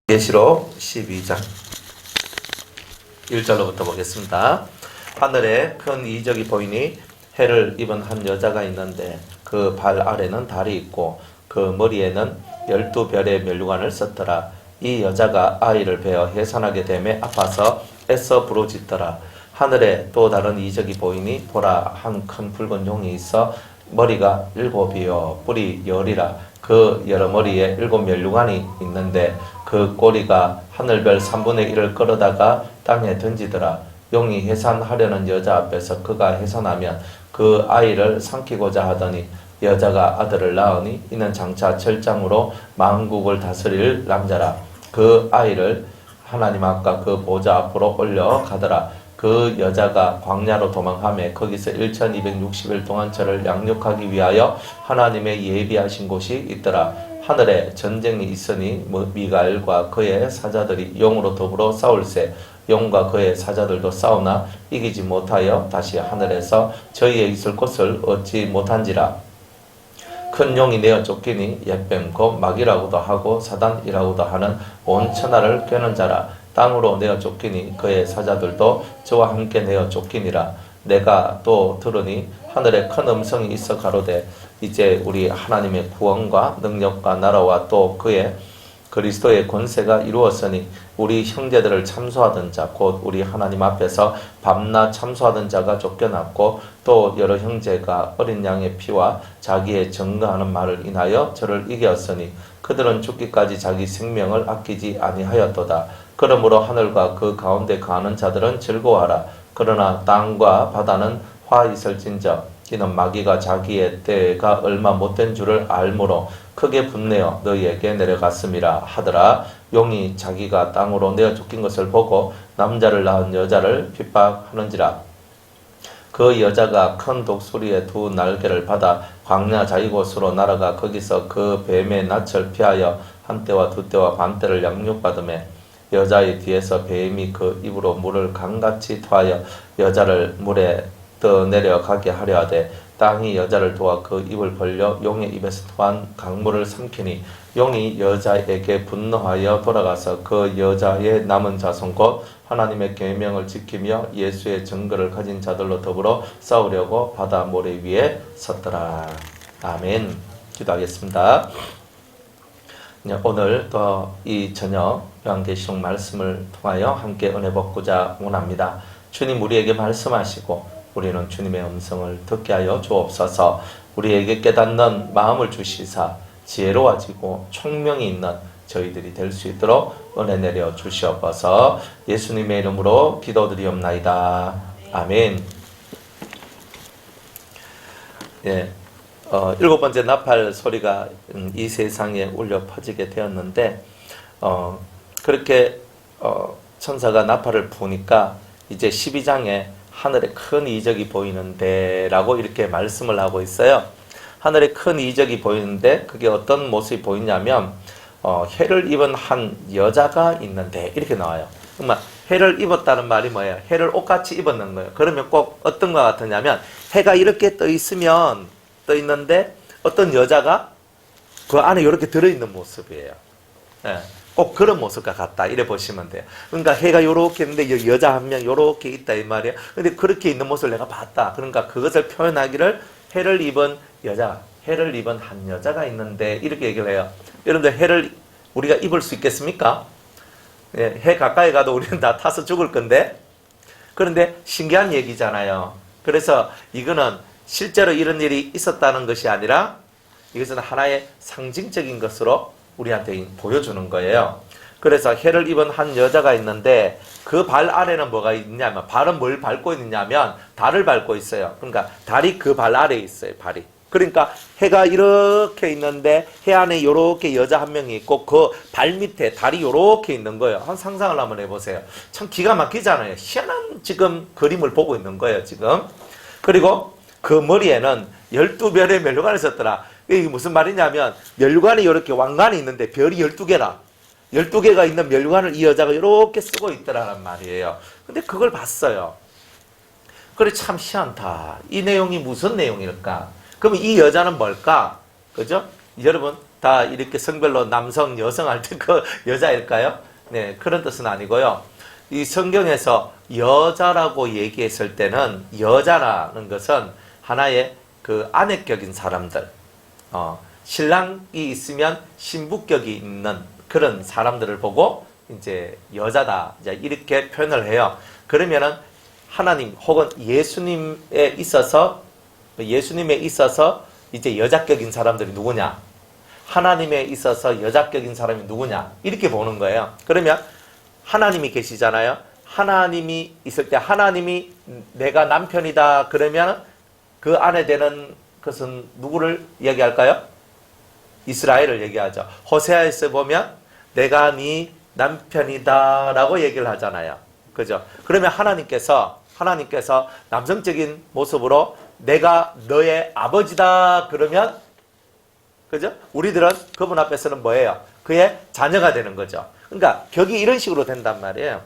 계시록 12장 1절로부터 보겠습니다. 하늘에 큰 이적이 보이니 해를 입은 한 여자가 있는데 그 발 아래는 달이 있고 그 머리에는 12별의 면류관을 썼더라. 이 여자가 아이를 베어 해산하게 되매 아파서 애써 부르짖더라. 하늘에 또 다른 이적이 보이니 보라, 한 큰 붉은 용이 있어 머리가 7이요 뿔이 10이라. 그 여러 머리에 7 면류관이 있는데 그 꼬리가 하늘별 3분의 1을 끌어다가 땅에 던지더라. 용이 해산하려는 여자 앞에서 그가 해산하면 그 아이를 삼키고자 하더니 여자가 아들을 낳으니 이는 장차 철장으로 만국을 다스릴 남자라. 그 아이를 하나님 앞과 그 보좌 앞으로 올려가더라. 그 여자가 광야로 도망하며 거기서 1260일 동안 저를 양육하기 위하여 하나님의 예비하신 곳이 있더라. 하늘에 전쟁이 있으니 미가엘과 그의 사자들이 용으로 더불어 싸울세. 용과 그의 사자들도 싸우나 이기지 못하여 다시 하늘에서 저희의 있을 곳을 얻지 못한지라. 큰 용이 내어 쫓기니 옛뱀 곧 마귀라고도 하고 사단이라고도 하는 온 천하를 꿰는 자라. 땅으로 내어 쫓기니 그의 사자들도 저와 함께 내어 쫓기니라. 내가 또 들으니 하늘에 큰 음성이 있어 가로되 이제 우리 하나님의 구원과 능력과 나라와 또 그의 그리스도의 권세가 이루었으니 우리 형제들을 참소하던 자 곧 우리 하나님 앞에서 밤낮 참소하던 자가 쫓겨났고 또 여러 형제가 어린 양의 피와 자기의 증거하는 말을 인하여 저를 이겼으니 그들은 죽기까지 자기 생명을 아끼지 아니하였도다. 그러므로 하늘과 그 가운데 거하는 자들은 즐거워하라. 그러나 땅과 바다는 화 있을진저 이는 마귀가 자기의 때가 얼마 못된 줄을 알므로 크게 분내어 너희에게 내려갔음이라 하더라. 용이 자기가 땅으로 내어 쫓긴 것을 보고 남자를 낳은 여자를 핍박하는지라. 그 여자가 큰 독수리의 2 날개를 받아 광야 자기곳으로 날아가 거기서 그 뱀의 낯을 피하여 한때와 2때와 반때를 양육받으매 여자의 뒤에서 뱀이 그 입으로 물을 강같이 토하여 여자를 물에 떠내려가게 하려 하되 땅이 여자를 도와 그 입을 벌려 용의 입에서 토한 강물을 삼키니 용이 여자에게 분노하여 돌아가서 그 여자의 남은 자손 곧 하나님의 계명을 지키며 예수의 증거를 가진 자들로 더불어 싸우려고 바다 모래 위에 섰더라. 아멘. 기도하겠습니다. 오늘 또 이 저녁 요한계시록 말씀을 통하여 함께 은혜 받고자 원합니다. 주님 우리에게 말씀하시고 우리는 주님의 음성을 듣게 하여 주옵소서. 우리에게 깨닫는 마음을 주시사 지혜로워지고 총명이 있는 저희들이 될 수 있도록 은혜 내려 주시옵소서. 예수님의 이름으로 기도드리옵나이다. 아멘. 예. 7번째 나팔 소리가 이 세상에 울려 퍼지게 되었는데 그렇게 천사가 나팔을 부니까 이제 12장에 하늘에 큰 이적이 보이는데 라고 이렇게 말씀을 하고 있어요. 하늘에 큰 이적이 보이는데 그게 어떤 모습이 보이냐면 해를 입은 한 여자가 있는데 이렇게 나와요. 정말 해를 입었다는 말이 뭐예요? 해를 옷같이 입었는 거예요. 그러면 꼭 어떤 것 같으냐면 해가 이렇게 떠 있는데 어떤 여자가 그 안에 이렇게 들어있는 모습이에요. 네. 꼭 그런 모습과 같다. 이래 보시면 돼요. 그러니까 해가 요렇게 있는데 여자 한 명 요렇게 있다 이 말이에요. 근데 그렇게 있는 모습을 내가 봤다. 그러니까 그것을 표현하기를 해를 입은 여자, 해를 입은 한 여자가 있는데 이렇게 얘기를 해요. 여러분들 해를 우리가 입을 수 있겠습니까? 예, 해 가까이 가도 우리는 다 타서 죽을 건데. 그런데 신기한 얘기잖아요. 그래서 이거는 실제로 이런 일이 있었다는 것이 아니라 이것은 하나의 상징적인 것으로 우리한테 보여주는 거예요. 그래서 해를 입은 한 여자가 있는데 그 발 아래는 뭐가 있냐면 발은 뭘 밟고 있느냐면 달을 밟고 있어요. 그러니까 달이 그 발 아래에 있어요. 발이. 그러니까 해가 이렇게 있는데 해 안에 이렇게 여자 한 명이 있고 그 발 밑에 달이 이렇게 있는 거예요. 한 상상을 한번 해보세요. 참 기가 막히잖아요. 희한한 지금 그림을 보고 있는 거예요. 지금. 그리고 그 머리에는 12별의 면류관을 썼더라. 이게 무슨 말이냐면 면류관이 이렇게 왕관이 있는데 별이 12개라. 12개가 있는 면류관을 이 여자가 이렇게 쓰고 있더라는 말이에요. 근데 그걸 봤어요. 그래 참 희한하다. 이 내용이 무슨 내용일까? 그럼 이 여자는 뭘까? 그죠? 여러분 다 이렇게 성별로 남성, 여성 할 때 그 여자일까요? 네, 그런 뜻은 아니고요. 이 성경에서 여자라고 얘기했을 때는 여자라는 것은 하나의 그 아내격인 사람들, 신랑이 있으면 신부격이 있는 그런 사람들을 보고 이제 여자다, 이제 이렇게 표현을 해요. 그러면은 하나님 혹은 예수님에 있어서 이제 여자격인 사람들이 누구냐? 하나님에 있어서 여자격인 사람이 누구냐? 이렇게 보는 거예요. 그러면 하나님이 계시잖아요. 하나님이 있을 때 하나님이 내가 남편이다 그러면 그 안에 되는 것은 누구를 얘기할까요? 이스라엘을 얘기하죠. 호세아에서 보면 내가 네 남편이다 라고 얘기를 하잖아요. 그죠? 그러면 하나님께서 남성적인 모습으로 내가 너의 아버지다 그러면, 그죠? 우리들은 그분 앞에서는 뭐예요? 그의 자녀가 되는 거죠. 그러니까 격이 이런 식으로 된단 말이에요.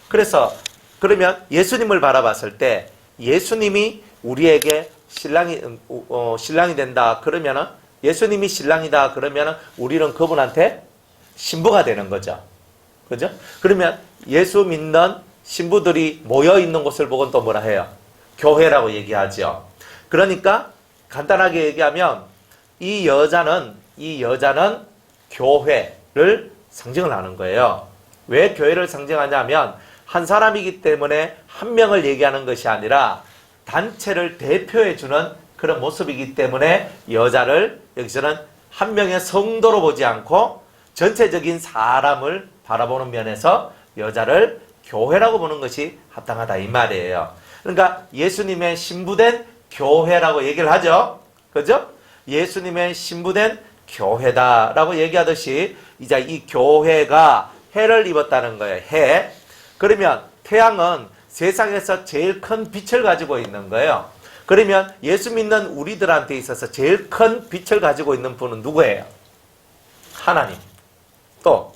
그래서 그러면 예수님을 바라봤을 때 예수님이 우리에게 신랑이 된다 그러면은, 예수님이 신랑이다 그러면은 우리는 그분한테 신부가 되는 거죠. 그죠? 그러면 예수 믿는 신부들이 모여 있는 곳을 보고는 또 뭐라 해요? 교회라고 얘기하죠. 그러니까 간단하게 얘기하면 이 여자는 교회를 상징을 하는 거예요. 왜 교회를 상징하냐면 한 사람이기 때문에 한 명을 얘기하는 것이 아니라 단체를 대표해주는 그런 모습이기 때문에 여자를 여기서는 한 명의 성도로 보지 않고 전체적인 사람을 바라보는 면에서 여자를 교회라고 보는 것이 합당하다 이 말이에요. 그러니까 예수님의 신부된 교회라고 얘기를 하죠. 그죠? 예수님의 신부된 교회다라고 얘기하듯이 이제 이 교회가 해를 입었다는 거예요. 해. 그러면 태양은 세상에서 제일 큰 빛을 가지고 있는 거예요. 그러면 예수 믿는 우리들한테 있어서 제일 큰 빛을 가지고 있는 분은 누구예요? 하나님. 또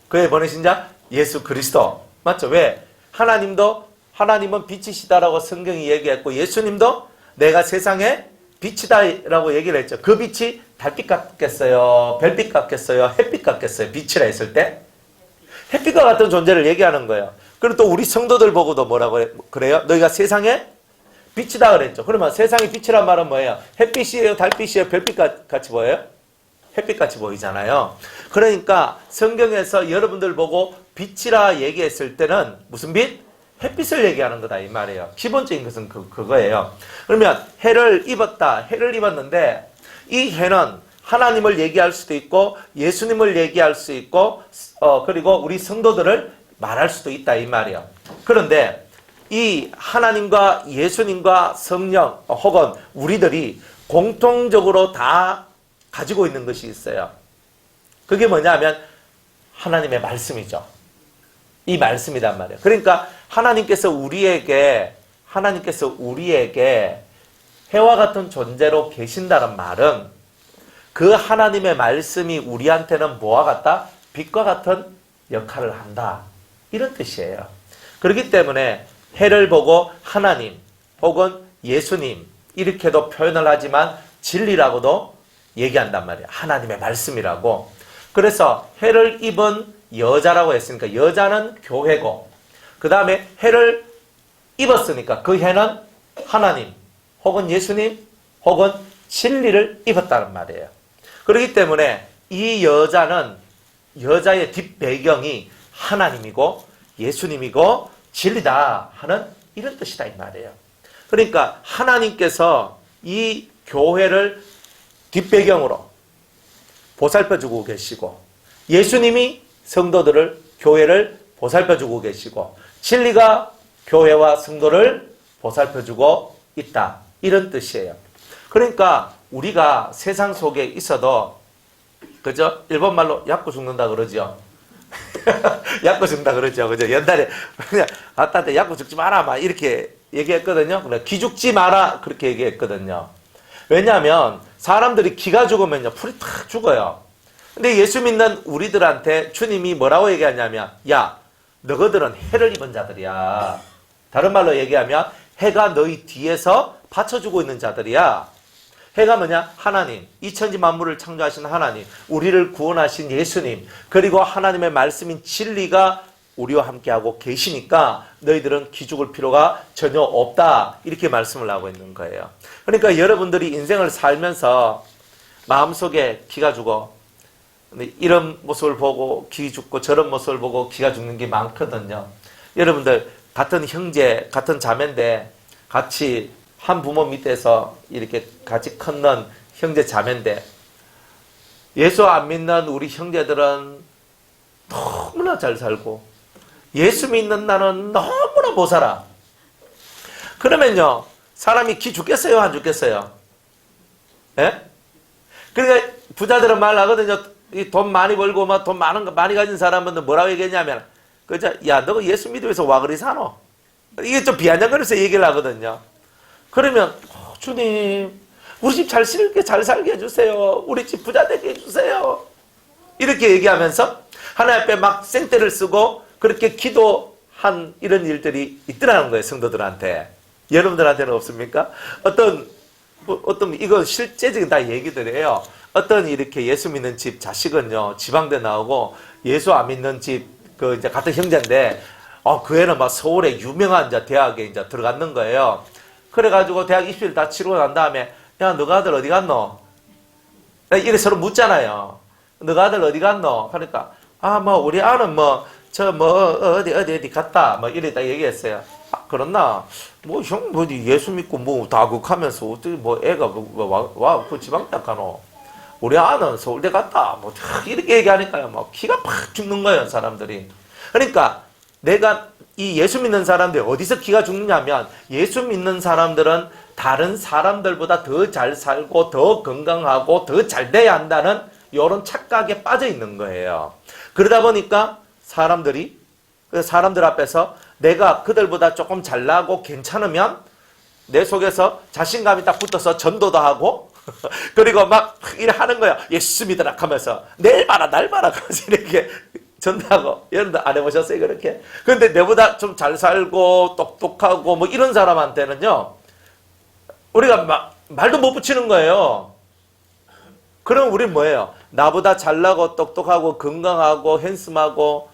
그의 보내신 자 예수 그리스도. 맞죠? 왜? 하나님은 빛이시다라고 성경이 얘기했고 예수님도 내가 세상에 빛이다라고 얘기를 했죠. 그 빛이 달빛 같겠어요? 별빛 같겠어요? 햇빛 같겠어요? 빛이라 했을 때 햇빛과 같은 존재를 얘기하는 거예요. 그리고 또 우리 성도들 보고도 뭐라고 그래요? 너희가 세상에 빛이다 그랬죠. 그러면 세상의 빛이란 말은 뭐예요? 햇빛이에요? 달빛이에요? 별빛 같이 보여요? 햇빛같이 보이잖아요. 그러니까 성경에서 여러분들 보고 빛이라 얘기했을 때는 무슨 빛? 햇빛을 얘기하는 거다 이 말이에요. 기본적인 것은 그거예요. 그러면 해를 입었는데 이 해는 하나님을 얘기할 수도 있고 예수님을 얘기할 수 있고 그리고 우리 성도들을 말할 수도 있다 이 말이에요. 그런데 이 하나님과 예수님과 성령 혹은 우리들이 공통적으로 다 가지고 있는 것이 있어요. 그게 뭐냐면 하나님의 말씀이죠. 이 말씀이란 말이에요. 그러니까 하나님께서 우리에게 해와 같은 존재로 계신다는 말은 그 하나님의 말씀이 우리한테는 뭐와 같다? 빛과 같은 역할을 한다. 이런 뜻이에요. 그렇기 때문에 해를 보고 하나님 혹은 예수님 이렇게도 표현을 하지만 진리라고도 얘기한단 말이에요. 하나님의 말씀이라고. 그래서 해를 입은 여자라고 했으니까 여자는 교회고 그 다음에 해를 입었으니까 그 해는 하나님 혹은 예수님 혹은 진리를 입었다는 말이에요. 그렇기 때문에 이 여자의 뒷배경이 하나님이고 예수님이고 진리다 하는 이런 뜻이다 이 말이에요. 그러니까 하나님께서 이 교회를 뒷배경으로 보살펴주고 계시고 예수님이 성도들을 교회를 보살펴주고 계시고 진리가 교회와 성도를 보살펴주고 있다 이런 뜻이에요. 그러니까 우리가 세상 속에 있어도 그죠? 일본말로 약고 죽는다 그러죠. 약고 죽는다 그러죠. 그죠? 옛날에 그냥 아따한테 약고 죽지 마라 막 이렇게 얘기했거든요. 그래 기죽지 마라 그렇게 얘기했거든요. 왜냐하면 사람들이 기가 죽으면요 풀이 탁 죽어요. 근데 예수 믿는 우리들한테 주님이 뭐라고 얘기하냐면 야 너희들은 해를 입은 자들이야. 다른 말로 얘기하면 해가 너희 뒤에서 받쳐주고 있는 자들이야. 해가 뭐냐? 하나님, 이천지 만물을 창조하신 하나님, 우리를 구원하신 예수님, 그리고 하나님의 말씀인 진리가 우리와 함께하고 계시니까 너희들은 기죽을 필요가 전혀 없다. 이렇게 말씀을 하고 있는 거예요. 그러니까 여러분들이 인생을 살면서 마음속에 기가 죽어. 이런 모습을 보고 기 죽고 저런 모습을 보고 기가 죽는 게 많거든요. 여러분들 같은 형제, 같은 자매인데 같이 한 부모 밑에서 이렇게 같이 컸는 형제 자매인데 예수 안 믿는 우리 형제들은 너무나 잘 살고 예수 믿는 나는 너무나 못 살아. 그러면요, 사람이 기 죽겠어요? 안 죽겠어요? 예? 그러니까 부자들은 말 하거든요. 이 돈 많이 벌고 막 돈 많이 가진 사람은 뭐라고 얘기했냐면, 그죠? 야, 너 예수 믿으면서 와 그리 사노? 이게 좀 비아냥거려서 얘기를 하거든요. 그러면 주님, 우리 집 잘 살게 해주세요. 우리 집 부자 되게 해주세요. 이렇게 얘기하면서 하나님 앞에 막 생떼를 쓰고 그렇게 기도한 이런 일들이 있더라는 거예요. 성도들한테. 여러분들한테는 없습니까? 어떤 이거 실제적인 다 얘기들이에요. 어떤 이렇게 예수 믿는 집 자식은요, 지방대 나오고 예수 안 믿는 집 이제 같은 형제인데 그 애는 막 서울의 유명한 이제 대학에 이제 들어갔는 거예요. 그래가지고 대학 입시를 다 치르고 난 다음에 야, 너가 아들 어디 갔노? 이래 서로 묻잖아요. 너가 아들 어디 갔노? 하니까 뭐 우리 아는 어디 갔다 이랬다 얘기했어요. 그렇나? 형 예수 믿고 다 극하면서 어떻게 애가 그 지방대학 가노? 우리 아는 서울대 갔다. 이렇게 얘기하니까요. 기가 팍 죽는 거예요, 사람들이. 그러니까 내가 이 예수 믿는 사람들이 어디서 기가 죽느냐면 예수 믿는 사람들은 다른 사람들보다 더 잘 살고 더 건강하고 더 잘 돼야 한다는 이런 착각에 빠져 있는 거예요. 그러다 보니까 사람들 앞에서 내가 그들보다 조금 잘나고 괜찮으면 내 속에서 자신감이 딱 붙어서 전도도 하고 그리고 막 이래 하는 거야. 예수 믿으라 하면서 내일 봐라 날 봐라 하면서 이렇게 전도하고. 여러분들 안 해보셨어요 그렇게? 근데 내보다 좀 잘 살고 똑똑하고 이런 사람한테는요 우리가 말도 못 붙이는 거예요. 그럼 우린 뭐예요? 나보다 잘나고 똑똑하고 건강하고 핸섬하고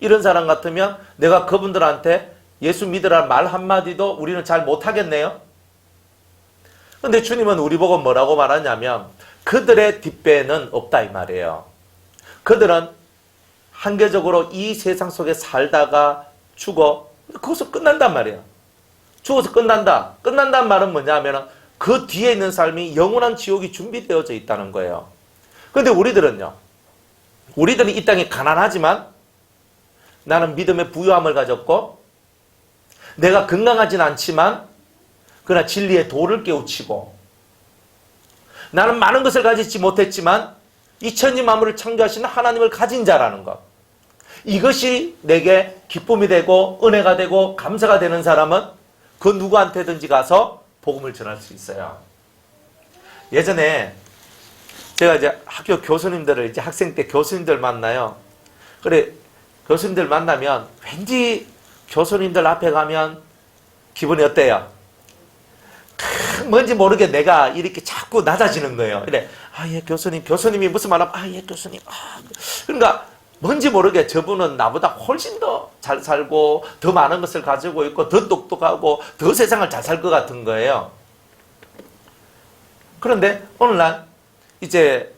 이런 사람 같으면 내가 그분들한테 예수 믿으라는 말 한마디도 우리는 잘 못하겠네요. 근데 주님은 우리 보고 뭐라고 말하냐면 그들의 뒷배는 없다 이 말이에요. 그들은 한계적으로 이 세상 속에 살다가 죽어 거기서 끝난단 말이에요. 죽어서 끝난다. 끝난다는 말은 뭐냐면 그 뒤에 있는 삶이 영원한 지옥이 준비되어져 있다는 거예요. 근데 우리들은 이 땅에 가난하지만 나는 믿음의 부유함을 가졌고 내가 건강하진 않지만 그러나 진리의 도를 깨우치고 나는 많은 것을 가지지 못했지만 이천지 만물을 창조하신 하나님을 가진 자라는 것. 이것이 내게 기쁨이 되고 은혜가 되고 감사가 되는 사람은 그 누구한테든지 가서 복음을 전할 수 있어요. 예전에 제가 이제 학교 교수님들을 이제 학생 때 교수님들 만나요. 그래 교수님들 만나면 왠지 교수님들 앞에 가면 기분이 어때요? 뭔지 모르게 내가 이렇게 자꾸 낮아지는 거예요. 그래, 예, 교수님이 무슨 말하면, 예, 교수님. 그러니까, 뭔지 모르게 저분은 나보다 훨씬 더 잘 살고, 더 많은 것을 가지고 있고, 더 똑똑하고, 더 세상을 잘 살 것 같은 거예요. 그런데, 오늘날, 이제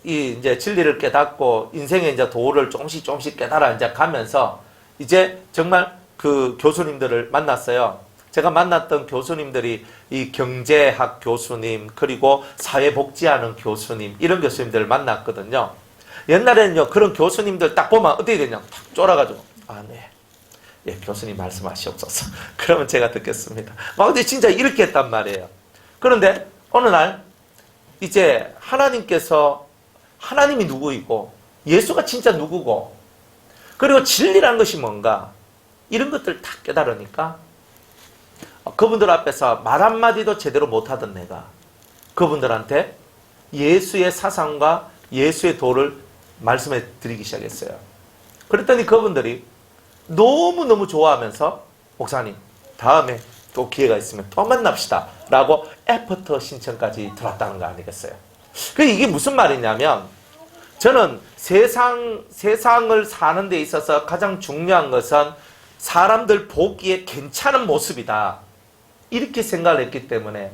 진리를 깨닫고, 인생의 이제 도를 조금씩 깨달아 이제 가면서, 이제 정말 그 교수님들을 만났어요. 제가 만났던 교수님들이 이 경제학 교수님 그리고 사회복지하는 교수님 이런 교수님들을 만났거든요. 옛날에는요 그런 교수님들 딱 보면 어떻게 되냐 탁 쫄아가지고 네. 예, 교수님 말씀하시옵소서. 그러면 제가 듣겠습니다. 근데 진짜 이렇게 했단 말이에요. 그런데 어느 날 이제 하나님이 누구이고 예수가 진짜 누구고 그리고 진리라는 것이 뭔가 이런 것들 다 깨달으니까 그분들 앞에서 말 한마디도 제대로 못하던 내가 그분들한테 예수의 사상과 예수의 도를 말씀해 드리기 시작했어요. 그랬더니 그분들이 너무너무 좋아하면서 목사님 다음에 또 기회가 있으면 또 만납시다 라고 애프터 신청까지 들어왔다는 거 아니겠어요? 이게 무슨 말이냐면, 저는 세상을 사는 데 있어서 가장 중요한 것은 사람들 보기에 괜찮은 모습이다, 이렇게 생각을 했기 때문에,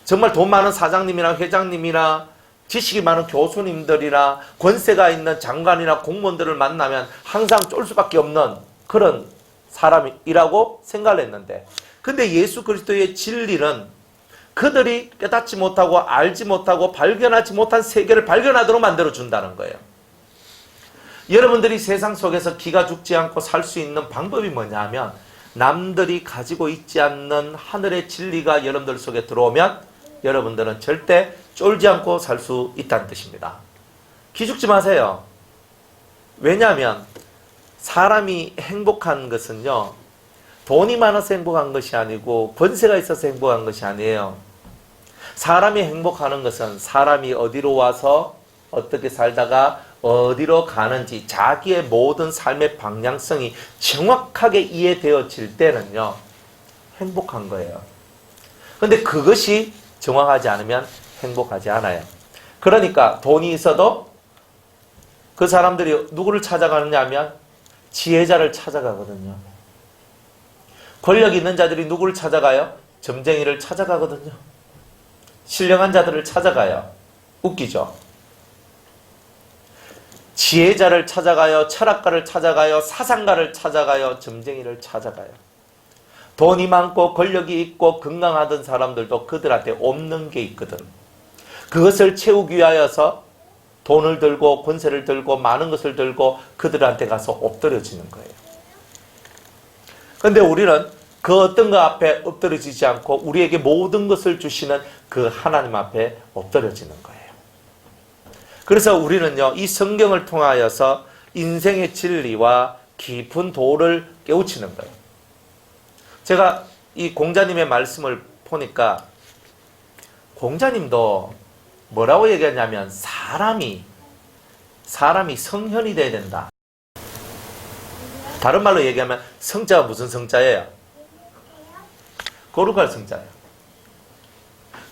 정말 돈 많은 사장님이나 회장님이나 지식이 많은 교수님들이나 권세가 있는 장관이나 공무원들을 만나면 항상 쫄 수밖에 없는 그런 사람이라고 생각을 했는데, 근데 예수 그리스도의 진리는 그들이 깨닫지 못하고 알지 못하고 발견하지 못한 세계를 발견하도록 만들어준다는 거예요. 여러분들이 세상 속에서 기가 죽지 않고 살 수 있는 방법이 뭐냐 하면, 남들이 가지고 있지 않는 하늘의 진리가 여러분들 속에 들어오면 여러분들은 절대 쫄지 않고 살 수 있다는 뜻입니다. 기죽지 마세요. 왜냐하면 사람이 행복한 것은요, 돈이 많아서 행복한 것이 아니고 권세가 있어서 행복한 것이 아니에요. 사람이 행복하는 것은 사람이 어디로 와서 어떻게 살다가 어디로 가는지 자기의 모든 삶의 방향성이 정확하게 이해되어질 때는요, 행복한 거예요. 근데 그것이 정확하지 않으면 행복하지 않아요. 그러니까 돈이 있어도 그 사람들이 누구를 찾아가느냐 하면 지혜자를 찾아가거든요. 권력 있는 자들이 누구를 찾아가요? 점쟁이를 찾아가거든요. 신령한 자들을 찾아가요. 웃기죠? 지혜자를 찾아가요. 철학가를 찾아가요. 사상가를 찾아가요. 점쟁이를 찾아가요. 돈이 많고 권력이 있고 건강하던 사람들도 그들한테 없는 게 있거든. 그것을 채우기 위하여서 돈을 들고 권세를 들고 많은 것을 들고 그들한테 가서 엎드려지는 거예요. 그런데 우리는 그 어떤 것 앞에 엎드려지지 않고 우리에게 모든 것을 주시는 그 하나님 앞에 엎드려지는 거예요. 그래서 우리는요, 이 성경을 통하여서 인생의 진리와 깊은 도를 깨우치는 거예요. 제가 이 공자님의 말씀을 보니까 공자님도 뭐라고 얘기하냐면, 사람이 성현이 돼야 된다. 다른 말로 얘기하면 성자가 무슨 성자예요? 거룩할 성자예요.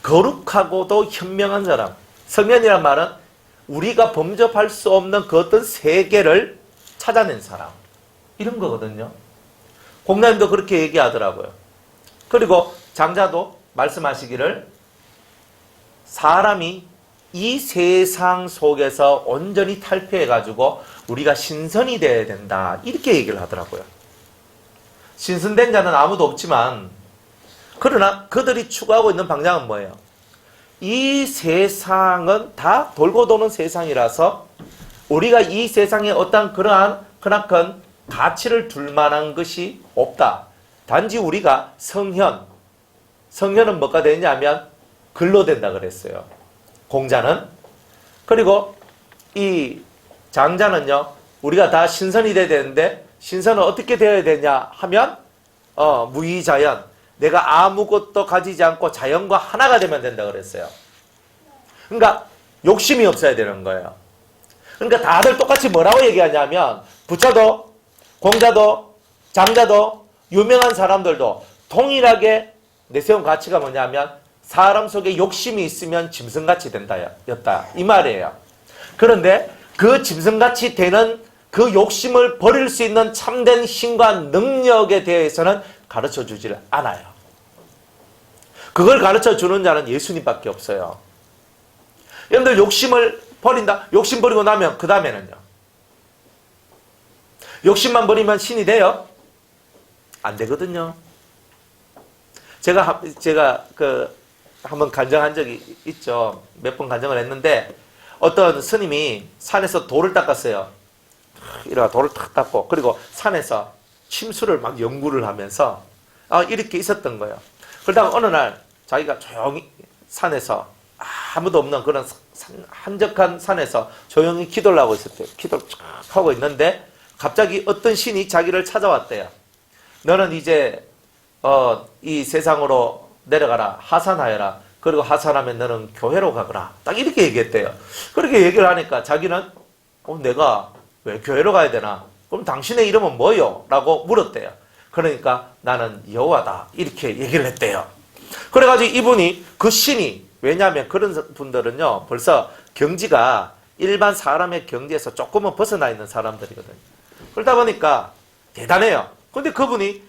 거룩하고도 현명한 사람. 성현이란 말은 우리가 범접할 수 없는 그 어떤 세계를 찾아낸 사람, 이런 거거든요. 공자님도 그렇게 얘기하더라고요. 그리고 장자도 말씀하시기를, 사람이 이 세상 속에서 온전히 탈피해가지고 우리가 신선이 되어야 된다, 이렇게 얘기를 하더라고요. 신선된 자는 아무도 없지만, 그러나 그들이 추구하고 있는 방향은 뭐예요? 이 세상은 다 돌고 도는 세상이라서 우리가 이 세상에 어떤 그러한 크나큰 가치를 둘 만한 것이 없다. 단지 우리가 성현은 뭐가 되냐면 글로 된다 그랬어요. 공자는. 그리고 이 장자는요, 우리가 다 신선이 돼야 되는데, 신선은 어떻게 되어야 되냐 하면 무위자연, 내가 아무것도 가지지 않고 자연과 하나가 되면 된다 그랬어요. 그러니까 욕심이 없어야 되는 거예요. 그러니까 다들 똑같이 뭐라고 얘기하냐면, 부처도 공자도 장자도 유명한 사람들도 동일하게 내세운 가치가 뭐냐면, 사람 속에 욕심이 있으면 짐승같이 된다 였다, 이 말이에요. 그런데 그 짐승같이 되는 그 욕심을 버릴 수 있는 참된 힘과 능력에 대해서는 가르쳐 주지를 않아요. 그걸 가르쳐 주는 자는 예수님밖에 없어요. 여러분들 욕심을 버린다. 욕심 버리고 나면 그 다음에는요, 욕심만 버리면 신이 돼요? 안 되거든요. 제가 한번 간증한 적이 있죠. 몇 번 간증을 했는데, 어떤 스님이 산에서 돌을 닦았어요. 이렇게 돌을 탁 닦고, 그리고 산에서 침수를 막 연구를 하면서 이렇게 있었던 거예요. 그러다가 어느 날 자기가 조용히 산에서, 아무도 없는 그런 한적한 산에서 조용히 기도를 하고 있었대요. 기도를 쫙 하고 있는데 갑자기 어떤 신이 자기를 찾아왔대요. 너는 이제 이 세상으로 내려가라. 하산하여라. 그리고 하산하면 너는 교회로 가거라. 딱 이렇게 얘기했대요. 그렇게 얘기를 하니까 자기는 내가 왜 교회로 가야 되나? 그럼 당신의 이름은 뭐요? 라고 물었대요. 그러니까 나는 여호와다 이렇게 얘기를 했대요. 그래가지고 이분이 그 신이, 왜냐하면 그런 분들은요 벌써 경지가 일반 사람의 경지에서 조금은 벗어나 있는 사람들이거든요. 그러다 보니까 대단해요. 근데 그분이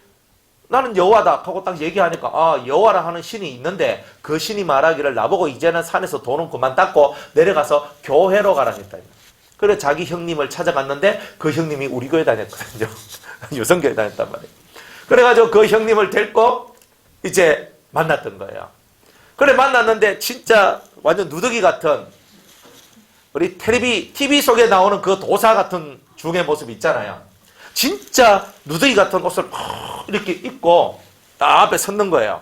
나는 여호와다 하고 딱 얘기하니까 여호와라 하는 신이 있는데 그 신이 말하기를 나보고 이제는 산에서 돈은 그만 닦고 내려가서 교회로 가라 했다. 그래 자기 형님을 찾아갔는데 그 형님이 우리 교회 다녔거든요. 유성교회 다녔단 말이에요. 그래가지고 그 형님을 데리고 이제 만났던 거예요. 그래 만났는데 진짜 완전 누더기 같은, 우리 TV 속에 나오는 그 도사 같은 중의 모습 있잖아요. 진짜 누더기 같은 옷을 이렇게 입고 딱 앞에 섰는 거예요.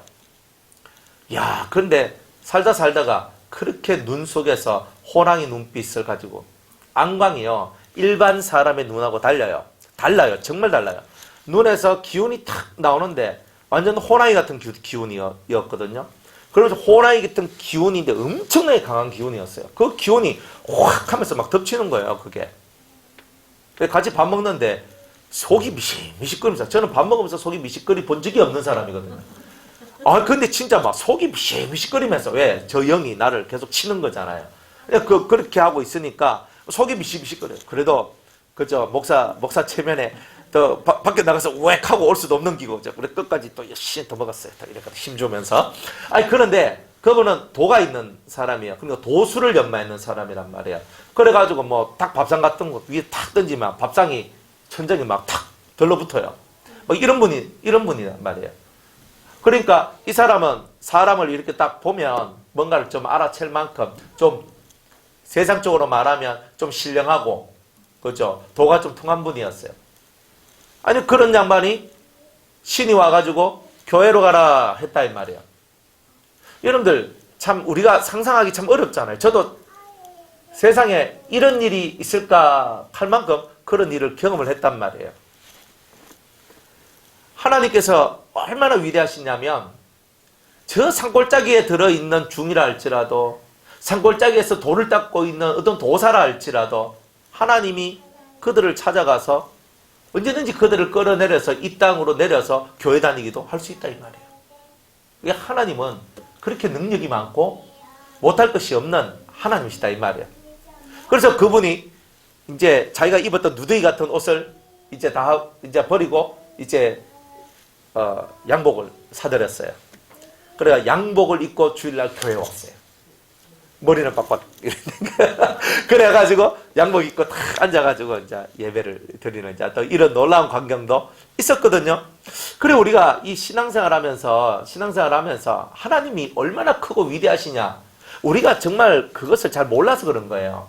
야, 그런데 살다가 그렇게 눈 속에서 호랑이 눈빛을 가지고, 안광이요 일반 사람의 눈하고 달라요. 정말 달라요. 눈에서 기운이 탁 나오는데 완전 호랑이 같은 기운이었거든요. 그러면서 호랑이 같은 기운인데 엄청나게 강한 기운이었어요. 그 기운이 확 하면서 막 덮치는 거예요. 그게 같이 밥 먹는데 속이 미식거리면서, 저는 밥 먹으면서 속이 미식거리 본 적이 없는 사람이거든요. 근데 진짜 막 속이 미식거리면서, 왜? 저 영이 나를 계속 치는 거잖아요. 그렇게 하고 있으니까 속이 미식거려요. 그래도 그저 목사 체면에 더 밖에 나가서 우엑 하고 올 수도 없는 기고, 그래 끝까지 또 열심히 더 먹었어요. 이렇게 힘 주면서. 그런데 그분은 도가 있는 사람이에요. 그러니까 도수를 연마했는 사람이란 말이에요. 그래가지고 뭐 딱 밥상 같은 거 위에 탁 던지면 밥상이 천정이 막 탁 들러붙어요. 뭐 이런 분이란 말이에요. 그러니까 이 사람은 사람을 이렇게 딱 보면 뭔가를 좀 알아챌 만큼 좀 세상적으로 말하면 좀 신령하고, 그죠? 도가 좀 통한 분이었어요. 그런 양반이 신이 와가지고 교회로 가라 했다 이 말이에요. 여러분들 참 우리가 상상하기 참 어렵잖아요. 저도 세상에 이런 일이 있을까 할 만큼 그런 일을 경험을 했단 말이에요. 하나님께서 얼마나 위대하시냐면, 저 산골짜기에 들어있는 중이라 할지라도, 산골짜기에서 돌을 닦고 있는 어떤 도사라 할지라도 하나님이 그들을 찾아가서 언제든지 그들을 끌어내려서 이 땅으로 내려서 교회 다니기도 할 수 있다 이 말이에요. 하나님은 그렇게 능력이 많고 못할 것이 없는 하나님이시다 이 말이에요. 그래서 그분이 이제 자기가 입었던 누더기 같은 옷을 이제 다 버리고 이제 양복을 사들였어요. 그래가 양복을 입고 주일날 교회에 왔어요. 머리는 빡빡 그래가지고 양복 입고 탁 앉아가지고 이제 예배를 드리는 이제 또 이런 놀라운 광경도 있었거든요. 그래 우리가 이 신앙생활하면서 하나님이 얼마나 크고 위대하시냐, 우리가 정말 그것을 잘 몰라서 그런 거예요.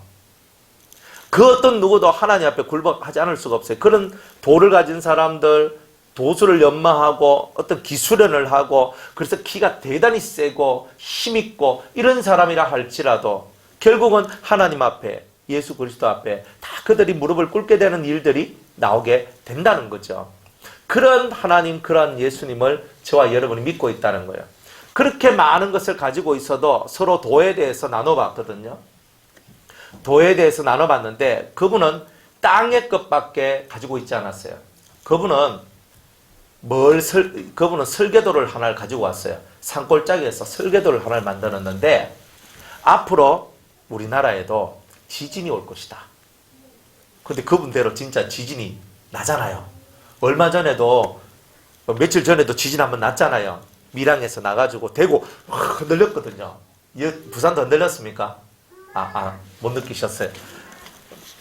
그 어떤 누구도 하나님 앞에 굴복하지 않을 수가 없어요. 그런 도를 가진 사람들, 도수를 연마하고 어떤 기수련을 하고, 그래서 기가 대단히 세고 힘있고 이런 사람이라 할지라도 결국은 하나님 앞에, 예수 그리스도 앞에 다 그들이 무릎을 꿇게 되는 일들이 나오게 된다는 거죠. 그런 하나님, 그런 예수님을 저와 여러분이 믿고 있다는 거예요. 그렇게 많은 것을 가지고 있어도 서로 도에 대해서 나눠봤거든요. 도에 대해서 나눠봤는데 그분은 땅의 것밖에 가지고 있지 않았어요. 그분은 설계도를 하나를 가지고 왔어요. 산골짜기에서 설계도를 하나를 만들었는데 앞으로 우리나라에도 지진이 올 것이다. 근데 그분대로 진짜 지진이 나잖아요. 얼마 전에도, 며칠 전에도 지진 한번 났잖아요. 밀양에서 나가지고 대구 확 흔들렸거든요. 부산도 흔들렸습니까? 못 느끼셨어요.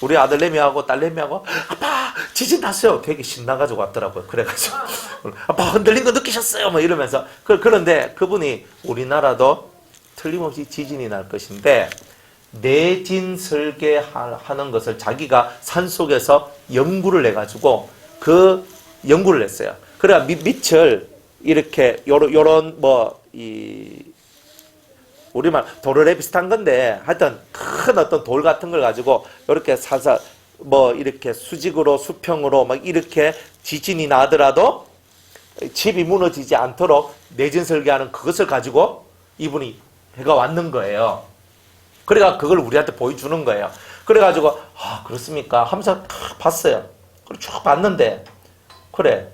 우리 아들내미하고 딸내미하고 아빠 지진 났어요. 되게 신나가지고 왔더라고요. 그래가지고 아빠 흔들린 거 느끼셨어요? 뭐 이러면서. 그런데 그분이 우리나라도 틀림없이 지진이 날 것인데 내진 설계하는 것을 자기가 산속에서 연구를 해가지고 그 연구를 했어요. 그래야 밑을 이렇게 요런 우리말 도르래 비슷한 건데 하여튼 큰 어떤 돌 같은 걸 가지고 이렇게 살살 이렇게 수직으로 수평으로 막 이렇게 지진이 나더라도 집이 무너지지 않도록 내진 설계하는 그것을 가지고 이분이 해가 왔는 거예요. 그래가 그걸 우리한테 보여주는 거예요. 그래가지고 그렇습니까 하면서 다 봤어요. 그리고 쭉 봤는데 그래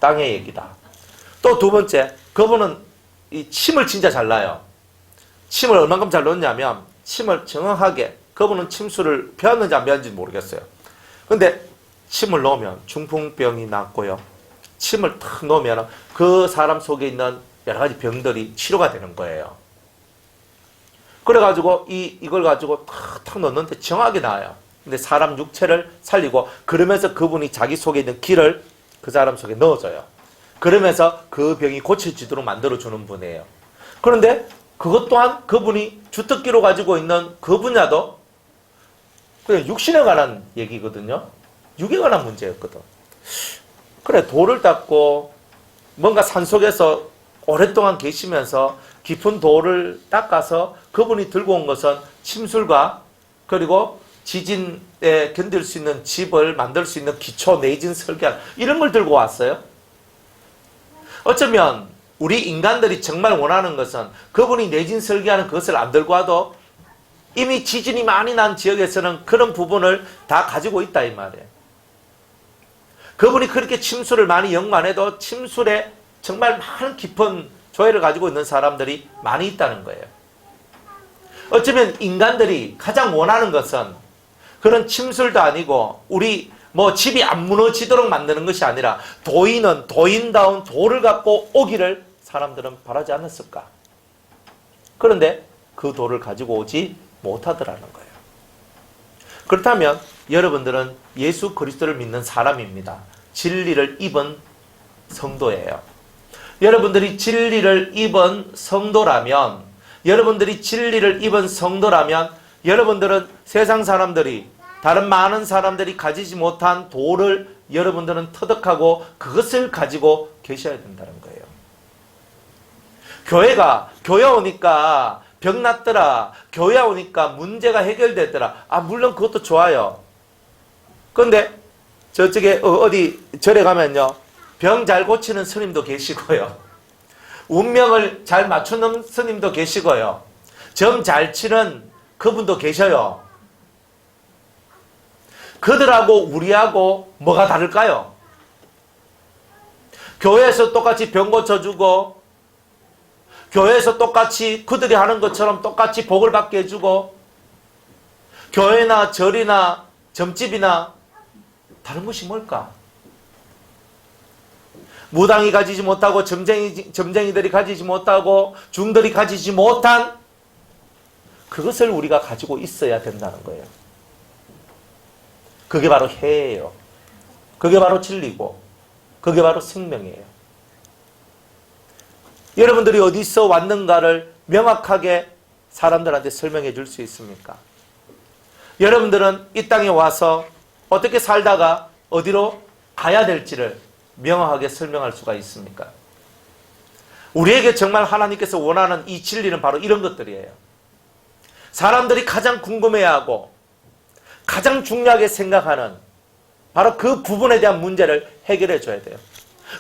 땅의 얘기다. 또 두 번째, 그분은 이 침을 진짜 잘 놔요. 침을 얼만큼 잘 넣냐면 침을 정확하게, 그분은 침수를 배웠는지 안 배웠는지 모르겠어요. 근데 침을 넣으면 중풍병이 낫고요. 침을 탁 넣으면 그 사람 속에 있는 여러 가지 병들이 치료가 되는 거예요. 그래가지고 이걸 가지고 탁 넣는데 정확하게 나와요. 근데 사람 육체를 살리고, 그러면서 그분이 자기 속에 있는 기를 그 사람 속에 넣어줘요. 그러면서 그 병이 고쳐지도록 만들어주는 분이에요. 그런데 그것 또한 그분이 주특기로 가지고 있는 그 분야도 그냥 육신에 관한 얘기거든요. 육에 관한 문제였거든. 그래, 돌을 닦고 뭔가 산속에서 오랫동안 계시면서 깊은 돌을 닦아서 그분이 들고 온 것은 침술과 그리고 지진에 견딜 수 있는 집을 만들 수 있는 기초 내진 설계, 이런 걸 들고 왔어요. 어쩌면 우리 인간들이 정말 원하는 것은 그분이 내진 설계하는 그것을 안 들고 와도 이미 지진이 많이 난 지역에서는 그런 부분을 다 가지고 있다 이 말이에요. 그분이 그렇게 침술을 많이 연구해도 침술에 정말 많은 깊은 조예를 가지고 있는 사람들이 많이 있다는 거예요. 어쩌면 인간들이 가장 원하는 것은 그런 침술도 아니고 우리 집이 안 무너지도록 만드는 것이 아니라 도인은 도인다운 돌을 갖고 오기를 사람들은 바라지 않았을까? 그런데 그 돌을 가지고 오지 못하더라는 거예요. 그렇다면 여러분들은 예수 그리스도를 믿는 사람입니다. 진리를 입은 성도예요. 여러분들이 진리를 입은 성도라면, 여러분들은 세상 사람들이, 다른 많은 사람들이 가지지 못한 도를 여러분들은 터득하고 그것을 가지고 계셔야 된다는 거예요. 교회 오니까 병 났더라, 교회 오니까 문제가 해결되더라. 물론 그것도 좋아요. 그런데 저쪽에 어디 절에 가면요, 병 잘 고치는 스님도 계시고요, 운명을 잘 맞추는 스님도 계시고요, 점 잘 치는 그분도 계셔요. 그들하고 우리하고 뭐가 다를까요? 교회에서 똑같이 병 고쳐주고, 교회에서 똑같이 그들이 하는 것처럼 똑같이 복을 받게 해주고, 교회나 절이나 점집이나 다른 것이 뭘까? 무당이 가지지 못하고 점쟁이들이 가지지 못하고 중들이 가지지 못한 그것을 우리가 가지고 있어야 된다는 거예요. 그게 바로 해예요. 그게 바로 진리고 그게 바로 생명이에요. 여러분들이 어디서 왔는가를 명확하게 사람들한테 설명해 줄 수 있습니까? 여러분들은 이 땅에 와서 어떻게 살다가 어디로 가야 될지를 명확하게 설명할 수가 있습니까? 우리에게 정말 하나님께서 원하는 이 진리는 바로 이런 것들이에요. 사람들이 가장 궁금해하고 가장 중요하게 생각하는 바로 그 부분에 대한 문제를 해결해 줘야 돼요.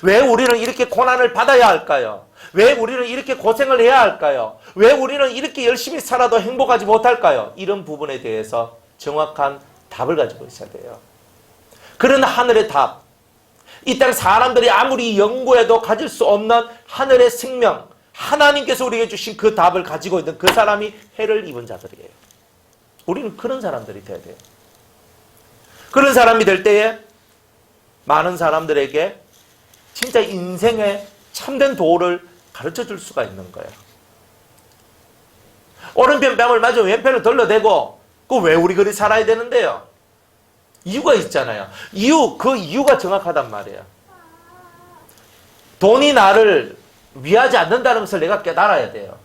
왜 우리는 이렇게 고난을 받아야 할까요? 왜 우리는 이렇게 고생을 해야 할까요? 왜 우리는 이렇게 열심히 살아도 행복하지 못할까요? 이런 부분에 대해서 정확한 답을 가지고 있어야 돼요. 그런 하늘의 답, 이 땅 사람들이 아무리 연구해도 가질 수 없는 하늘의 생명, 하나님께서 우리에게 주신 그 답을 가지고 있는 그 사람이 해를 입은 자들이에요. 우리는 그런 사람들이 돼야 돼요. 그런 사람이 될 때에 많은 사람들에게 진짜 인생의 참된 도를 가르쳐 줄 수가 있는 거예요. 오른편 뺨을 맞으면 왼편을 돌려대고, 왜 우리 그리 살아야 되는데요? 이유가 있잖아요. 그 이유가 정확하단 말이에요. 돈이 나를 위하지 않는다는 것을 내가 깨달아야 돼요.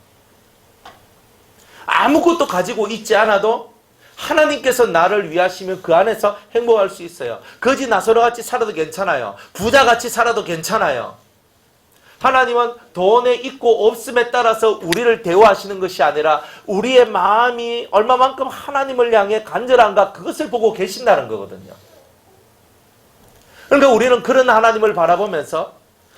아무것도 가지고 있지 않아도 하나님께서 나를 위하시면 그 안에서 행복할 수 있어요. 거지 나서로같이 살아도 괜찮아요. 부자같이 살아도 괜찮아요. 하나님은 돈에 있고 없음에 따라서 우리를 대우하시는 것이 아니라 우리의 마음이 얼마만큼 하나님을 향해 간절한가, 그것을 보고 계신다는 거거든요. 그러니까 우리는 그런 하나님을 바라보면서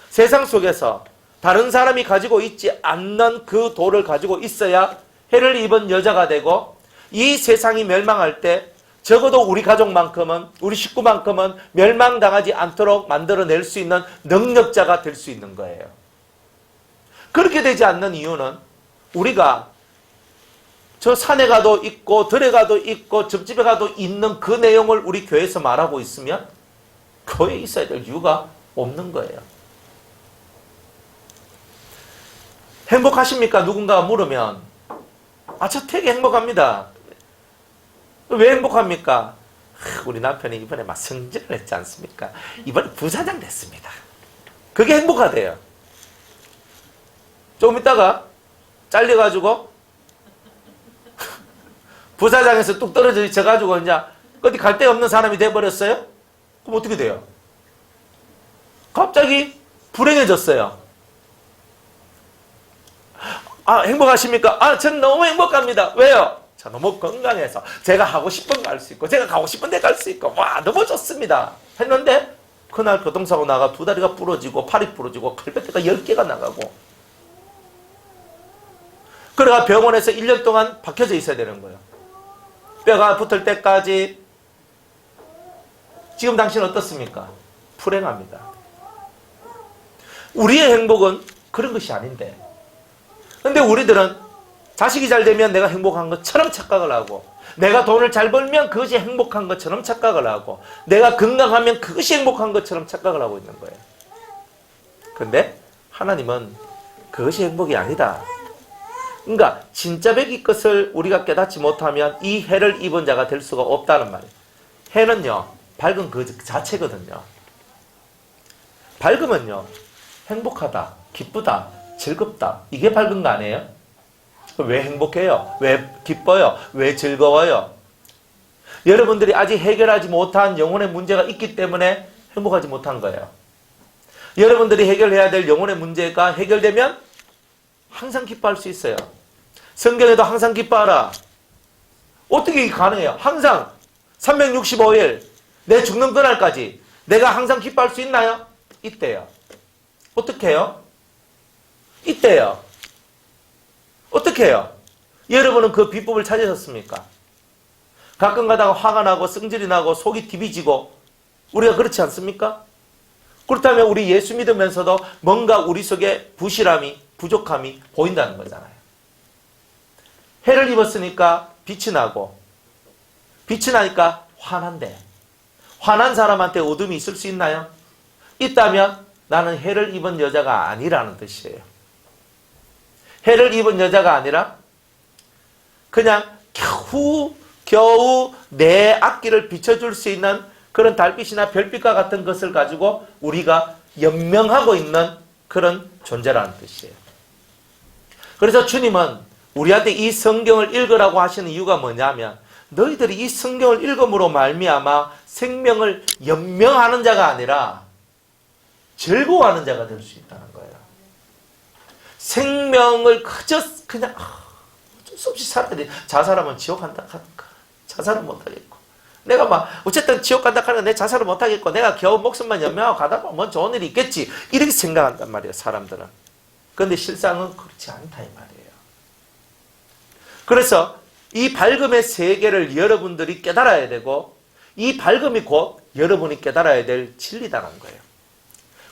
세상 속에서 다른 사람이 가지고 있지 않는 그 도를 가지고 있어야 해를 입은 여자가 되고, 이 세상이 멸망할 때 적어도 우리 가족만큼은, 우리 식구만큼은 멸망당하지 않도록 만들어낼 수 있는 능력자가 될 수 있는 거예요. 그렇게 되지 않는 이유는 우리가 저 산에 가도 있고 들에 가도 있고 점집에 가도 있는 그 내용을 우리 교회에서 말하고 있으면 교회에 있어야 될 이유가 없는 거예요. 행복하십니까? 누군가가 물으면 저 되게 행복합니다. 왜 행복합니까? 우리 남편이 이번에 막 승진을 했지 않습니까? 이번에 부사장 됐습니다. 그게 행복하대요. 조금 있다가 잘려가지고 부사장에서 뚝 떨어져가지고 이제 어디 갈 데 없는 사람이 돼버렸어요? 그럼 어떻게 돼요? 갑자기 불행해졌어요. 행복하십니까? 저는 너무 행복합니다. 왜요? 저 너무 건강해서 제가 하고 싶은 거 할 수 있고 제가 가고 싶은 데 갈 수 있고 너무 좋습니다. 했는데 그날 교통사고 나가 두 다리가 부러지고 팔이 부러지고 칼베트가 10개가 나가고 그래가 병원에서 1년 동안 박혀져 있어야 되는 거예요. 뼈가 붙을 때까지. 지금 당신은 어떻습니까? 불행합니다. 우리의 행복은 그런 것이 아닌데, 근데 우리들은 자식이 잘 되면 내가 행복한 것처럼 착각을 하고, 내가 돈을 잘 벌면 그것이 행복한 것처럼 착각을 하고, 내가 건강하면 그것이 행복한 것처럼 착각을 하고 있는 거예요. 근데 하나님은 그것이 행복이 아니다. 그러니까 진짜 백이 것을 우리가 깨닫지 못하면 이 해를 입은 자가 될 수가 없다는 말이에요. 해는요, 밝은 그 자체거든요. 밝으면요, 행복하다, 기쁘다, 즐겁다, 이게 밝은 거 아니에요? 왜 행복해요? 왜 기뻐요? 왜 즐거워요? 여러분들이 아직 해결하지 못한 영혼의 문제가 있기 때문에 행복하지 못한 거예요. 여러분들이 해결해야 될 영혼의 문제가 해결되면 항상 기뻐할 수 있어요. 성경에도 항상 기뻐하라. 어떻게 이게 가능해요? 항상 365일 내 죽는 그날까지 내가 항상 기뻐할 수 있나요? 있대요. 어떻게 해요? 있대요. 어떻게 해요? 여러분은 그 비법을 찾으셨습니까? 가끔 가다가 화가 나고 승질이 나고 속이 디비지고 우리가 그렇지 않습니까? 그렇다면 우리 예수 믿으면서도 뭔가 우리 속에 부실함이, 부족함이 보인다는 거잖아요. 해를 입었으니까 빛이 나고, 빛이 나니까 환한데, 환한 사람한테 어둠이 있을 수 있나요? 있다면 나는 해를 입은 여자가 아니라는 뜻이에요. 해를 입은 여자가 아니라 그냥 겨우 내 앞길을 비춰줄 수 있는 그런 달빛이나 별빛과 같은 것을 가지고 우리가 연명하고 있는 그런 존재라는 뜻이에요. 그래서 주님은 우리한테 이 성경을 읽으라고 하시는 이유가 뭐냐면, 너희들이 이 성경을 읽음으로 말미암아 생명을 연명하는 자가 아니라 즐거워하는 자가 될 수 있다는 거예요. 생명을 그저 그냥 어쩔 수 없이 살아야 돼. 자살하면 지옥 간다 하니까 자살은 못하겠고, 내가 막 어쨌든 지옥 간다 하니까 내 자살을 못하겠고, 내가 겨우 목숨만 연명하고 가다 보면 뭐 좋은 일이 있겠지, 이렇게 생각한단 말이에요, 사람들은. 그런데 실상은 그렇지 않다 이 말이에요. 그래서 이 밝음의 세계를 여러분들이 깨달아야 되고, 이 밝음이 곧 여러분이 깨달아야 될 진리다라는 거예요.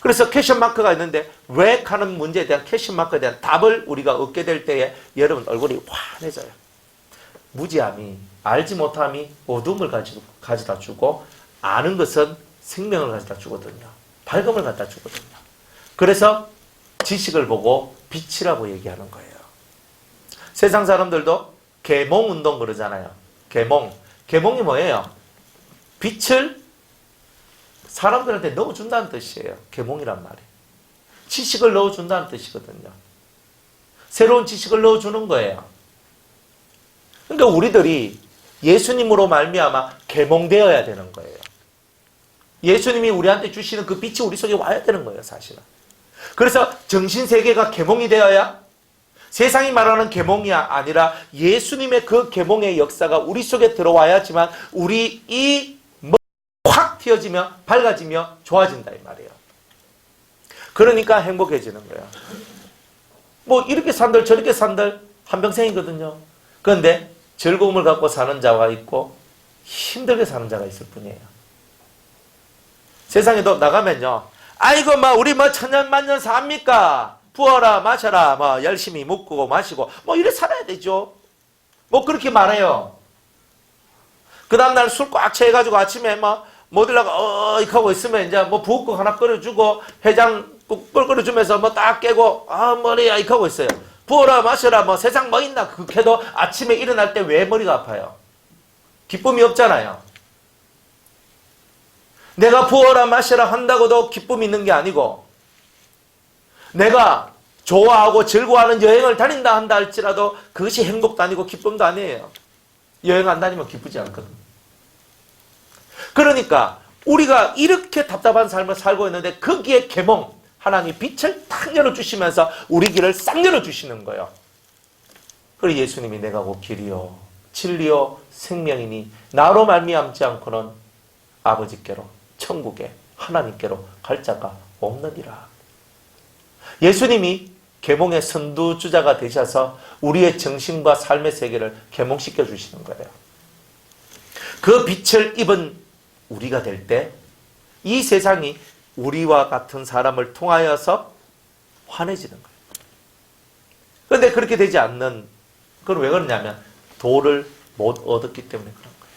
그래서 퀘션 마크가 있는데, 왜 하는 문제에 대한 퀘션 마크에 대한 답을 우리가 얻게 될 때에 여러분 얼굴이 환해져요. 무지함이, 알지 못함이 어둠을 가져다 주고, 아는 것은 생명을 가져다 주거든요. 밝음을 가져다 주거든요. 그래서 지식을 보고 빛이라고 얘기하는 거예요. 세상 사람들도 계몽운동 그러잖아요. 계몽이 뭐예요? 빛을 사람들한테 넣어준다는 뜻이에요. 계몽이란 말이. 지식을 넣어준다는 뜻이거든요. 새로운 지식을 넣어주는 거예요. 그러니까 우리들이 예수님으로 말미암아 계몽되어야 되는 거예요. 예수님이 우리한테 주시는 그 빛이 우리 속에 와야 되는 거예요, 사실은. 그래서 정신세계가 계몽이 되어야, 세상이 말하는 계몽이 아니라 예수님의 그 계몽의 역사가 우리 속에 들어와야지만 우리 이 확 튀어지며 밝아지며 좋아진다 이 말이에요. 그러니까 행복해지는 거예요. 뭐 이렇게 산들 저렇게 산들 한평생이거든요. 그런데 즐거움을 갖고 사는 자가 있고 힘들게 사는 자가 있을 뿐이에요. 세상에도 나가면요, 아이고 뭐 우리 뭐 천년만년 삽니까? 부어라 마셔라 뭐 열심히 먹고 마시고 뭐 이래 살아야 되죠. 뭐 그렇게 말해요. 그 다음날 술 꽉 채가지고 아침에 막 뭐들라가 하고 있으면 이제 뭐 부엌국 하나 끓여주고 해장국 끓여주면서 뭐 딱 깨고 머리야 하고 있어요. 부어라 마셔라 뭐 세상 뭐 있나 그렇게 해도 아침에 일어날 때 왜 머리가 아파요? 기쁨이 없잖아요. 내가 부어라 마셔라 한다고도 기쁨이 있는 게 아니고, 내가 좋아하고 즐거워하는 여행을 다닌다 한다 할지라도 그것이 행복도 아니고 기쁨도 아니에요. 여행 안 다니면 기쁘지 않거든. 그러니까 우리가 이렇게 답답한 삶을 살고 있는데 거기에 계몽, 하나님이 빛을 탁 열어주시면서 우리 길을 싹 열어주시는 거예요. 그리고 예수님이 내가 곧 길이요 진리요 생명이니 나로 말미암지 않고는 아버지께로 천국에 하나님께로 갈 자가 없느니라. 예수님이 계몽의 선두주자가 되셔서 우리의 정신과 삶의 세계를 계몽시켜 주시는 거예요. 그 빛을 입은 우리가 될 때 이 세상이 우리와 같은 사람을 통하여서 환해지는 거예요. 그런데 그렇게 되지 않는, 그건 왜 그러냐면 도를 못 얻었기 때문에 그런 거예요.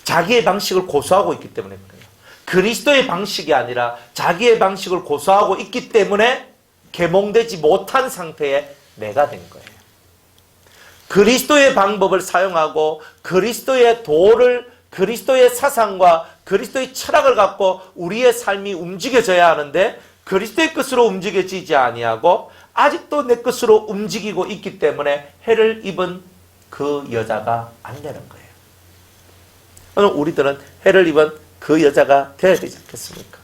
자기의 방식을 고수하고 있기 때문에 그래요. 그리스도의 방식이 아니라 자기의 방식을 고수하고 있기 때문에 계몽되지 못한 상태의 내가 된 거예요. 그리스도의 방법을 사용하고 그리스도의 도를, 그리스도의 사상과 그리스도의 철학을 갖고 우리의 삶이 움직여져야 하는데 그리스도의 뜻으로 움직여지지 아니하고 아직도 내 뜻으로 움직이고 있기 때문에 해를 입은 그 여자가 안 되는 거예요. 오늘 우리들은 해를 입은 그 여자가 되어야 되지 않겠습니까?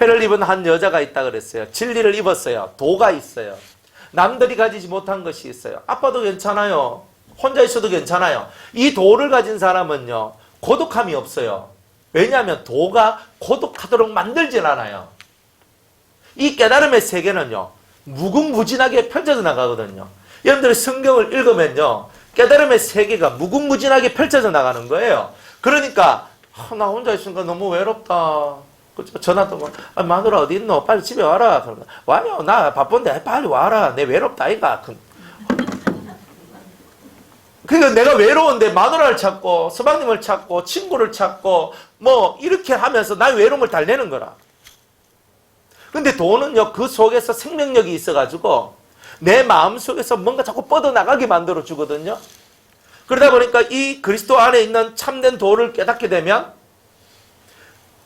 해를 입은 한 여자가 있다 그랬어요. 진리를 입었어요. 도가 있어요. 남들이 가지지 못한 것이 있어요. 아빠도 괜찮아요. 혼자 있어도 괜찮아요. 이 도를 가진 사람은요, 고독함이 없어요. 왜냐하면 도가 고독하도록 만들진 않아요. 이 깨달음의 세계는요, 무궁무진하게 펼쳐져 나가거든요. 여러분들이 성경을 읽으면요, 깨달음의 세계가 무궁무진하게 펼쳐져 나가는 거예요. 그러니까 나 혼자 있으니까 너무 외롭다. 전화도 뭐, 마누라 어디 있노? 빨리 집에 와라. 그러면 와요. 나 바쁜데 빨리 와라. 내 외롭다 아이가. 그러니까 내가 외로운데 마누라를 찾고 서방님을 찾고 친구를 찾고 뭐 이렇게 하면서 나의 외로움을 달래는 거라. 근데 도는요, 그 속에서 생명력이 있어가지고 내 마음속에서 뭔가 자꾸 뻗어나가게 만들어 주거든요. 그러다 보니까 이 그리스도 안에 있는 참된 도를 깨닫게 되면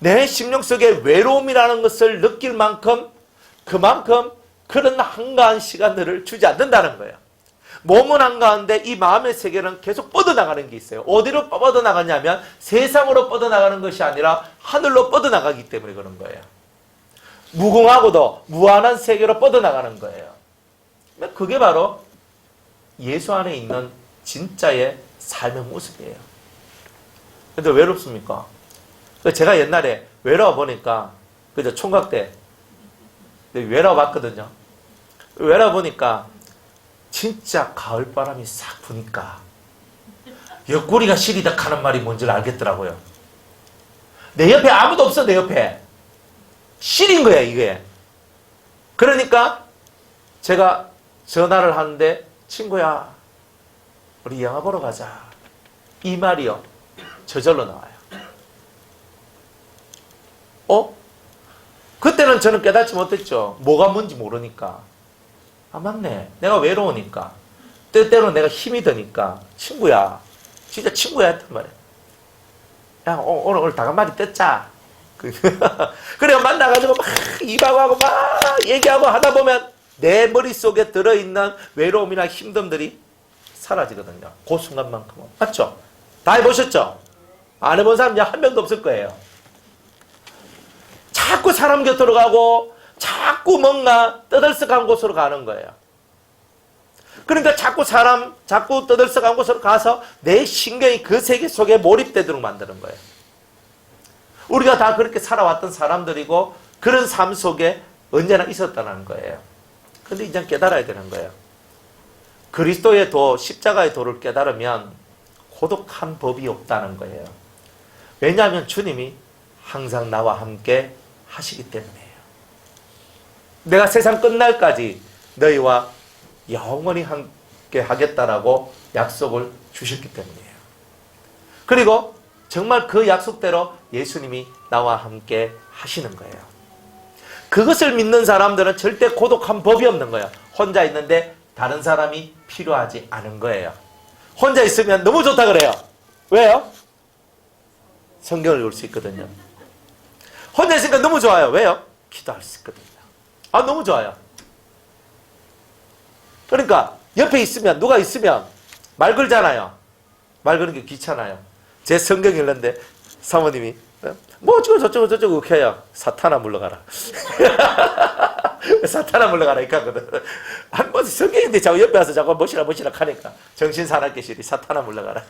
내 심령 속에 외로움이라는 것을 느낄 만큼 그만큼 그런 한가한 시간들을 주지 않는다는 거예요. 몸은 한가한데 이 마음의 세계는 계속 뻗어나가는 게 있어요. 어디로 뻗어나가냐면 세상으로 뻗어나가는 것이 아니라 하늘로 뻗어나가기 때문에 그런 거예요. 무궁하고도 무한한 세계로 뻗어나가는 거예요. 그게 바로 예수 안에 있는 진짜의 삶의 모습이에요. 근데 외롭습니까? 제가 옛날에 외로워 보니까, 그죠? 총각 때 외로워 봤거든요. 외로워 보니까 진짜 가을바람이 싹 부니까 옆구리가 시리다 하는 말이 뭔지 알겠더라고요. 내 옆에 아무도 없어. 내 옆에 시린 거야 이게. 그러니까 제가 전화를 하는데, 친구야 우리 영화 보러 가자, 이 말이요 저절로 나와요. 그때는 저는 깨닫지 못했죠. 뭐가 뭔지 모르니까. 맞네, 내가 외로우니까, 때때로 내가 힘이 드니까 친구야, 진짜 친구야 했단 말이야. 야 오늘 다간마디 뜯자. 그래 만나가지고 막 입하고 막 얘기하고 하다 보면 내 머릿속에 들어있는 외로움이나 힘듦들이 사라지거든요. 그 순간만큼은. 맞죠? 다 해보셨죠? 안 해본 사람 한 명도 없을 거예요. 자꾸 사람 곁으로 가고 자꾸 뭔가 떠들썩한 곳으로 가는 거예요. 그러니까 자꾸 떠들썩한 곳으로 가서 내 신경이 그 세계 속에 몰입되도록 만드는 거예요. 우리가 다 그렇게 살아왔던 사람들이고 그런 삶 속에 언제나 있었다는 거예요. 근데 이제 깨달아야 되는 거예요. 그리스도의 도, 십자가의 도를 깨달으면 고독한 법이 없다는 거예요. 왜냐하면 주님이 항상 나와 함께 하시기 때문이에요. 내가 세상 끝날까지 너희와 영원히 함께 하겠다라고 약속을 주셨기 때문이에요. 그리고 정말 그 약속대로 예수님이 나와 함께 하시는 거예요. 그것을 믿는 사람들은 절대 고독한 법이 없는 거예요. 혼자 있는데 다른 사람이 필요하지 않은 거예요. 혼자 있으면 너무 좋다 그래요. 왜요? 성경을 읽을 수 있거든요. 혼자 있으니까 너무 좋아요. 왜요? 기도할 수 있거든요. 아, 너무 좋아요. 그러니까 옆에 있으면, 누가 있으면 말 걸잖아요. 말 거는 게 귀찮아요. 제 성경 읽는데 사모님이 뭐 어쩌고 저쩌고 그렇게 해요. 사탄아 물러가라. 사탄아 물러가라 이렇게 하거든. 뭐 성경인데 자꾸 옆에 와서 자꾸 멋이라 하니까 정신 사납게 시리 사탄아 물러가라.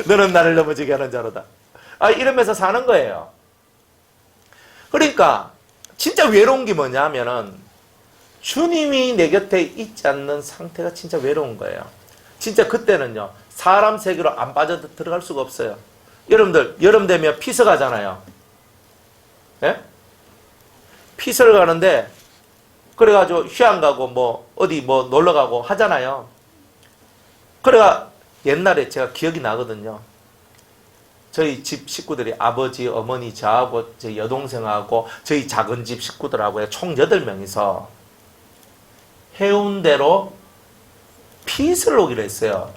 너는 나를 넘어지게 하는 자로다. 아, 이러면서 사는 거예요. 그러니까 진짜 외로운 게 뭐냐 하면은 주님이 내 곁에 있지 않는 상태가 진짜 외로운 거예요. 진짜 그때는요, 사람 세계로 안 빠져 들어갈 수가 없어요. 여러분들 여름 되면 피서 가잖아요. 예? 피서를 가는데 그래가지고 휴양 가고 뭐 어디 뭐 놀러 가고 하잖아요. 그래가 옛날에 제가 기억이 나거든요. 저희 집 식구들이 아버지, 어머니, 저하고 제 여동생하고 저희 작은 집 식구들하고 총 8명이서 해운대로 피서를 오기로 했어요.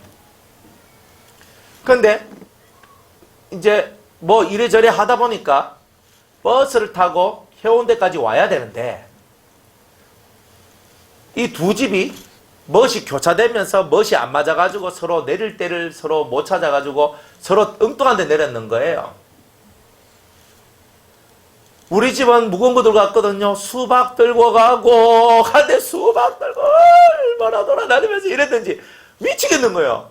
그런데 이제 뭐 이래저래 하다 보니까 버스를 타고 해운대까지 와야 되는데 이 두 집이 멋이 교차되면서 멋이 안 맞아가지고 서로 내릴 때를 서로 못 찾아가지고 서로 엉뚱한 데 내렸는 거예요. 우리 집은 무거운 거 들고 갔거든요. 수박 들고 가고 한데 수박 들고 얼마나 돌아다니면서 이랬든지 미치겠는 거예요.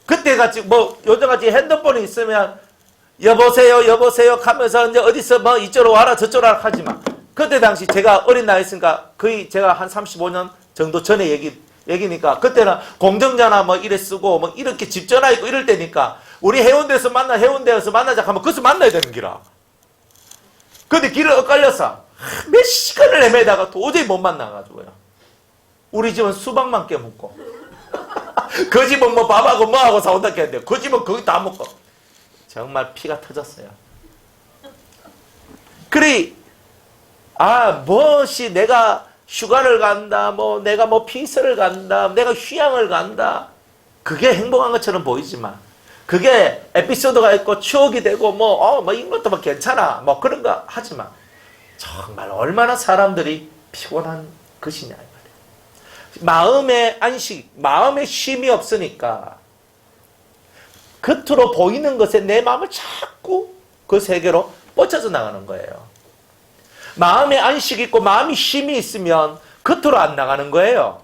그때같이 뭐 요즘같이 핸드폰이 있으면 여보세요 하면서 이제 어디서 뭐 이쪽으로 와라 저쪽으로 와라 하지만 그때 당시 제가 어린 나이였으니까 거의 제가 한 35년 정도 전에 얘기니까 그때는 공정전화 뭐 이래 쓰고 뭐 이렇게 집 전화 있고 이럴 때니까 우리 해운대에서 만나자 하면 거기서 만나야 되는 기라. 근데 길을 엇갈려서 몇 시간을 헤매다가 도저히 못 만나가지고요. 우리 집은 수박만 깨먹고 그 집은 뭐 밥하고 뭐하고 사온다 했는데 그 집은 거기 다 먹고 정말 피가 터졌어요. 그래 무엇이 내가 휴가를 간다 뭐 내가 뭐 피서를 간다 내가 휴양을 간다 그게 행복한 것처럼 보이지만 그게 에피소드가 있고 추억이 되고 뭐 이런 것도 뭐 괜찮아 뭐 그런 거 하지만 정말 얼마나 사람들이 피곤한 것이냐 이 말이에요. 마음의 안식, 마음의 쉼이 없으니까 겉으로 보이는 것에 내 마음을 자꾸 그 세계로 뻗쳐서 나가는 거예요. 마음의 안식이 있고 마음의 쉼이 있으면 겉으로 안 나가는 거예요.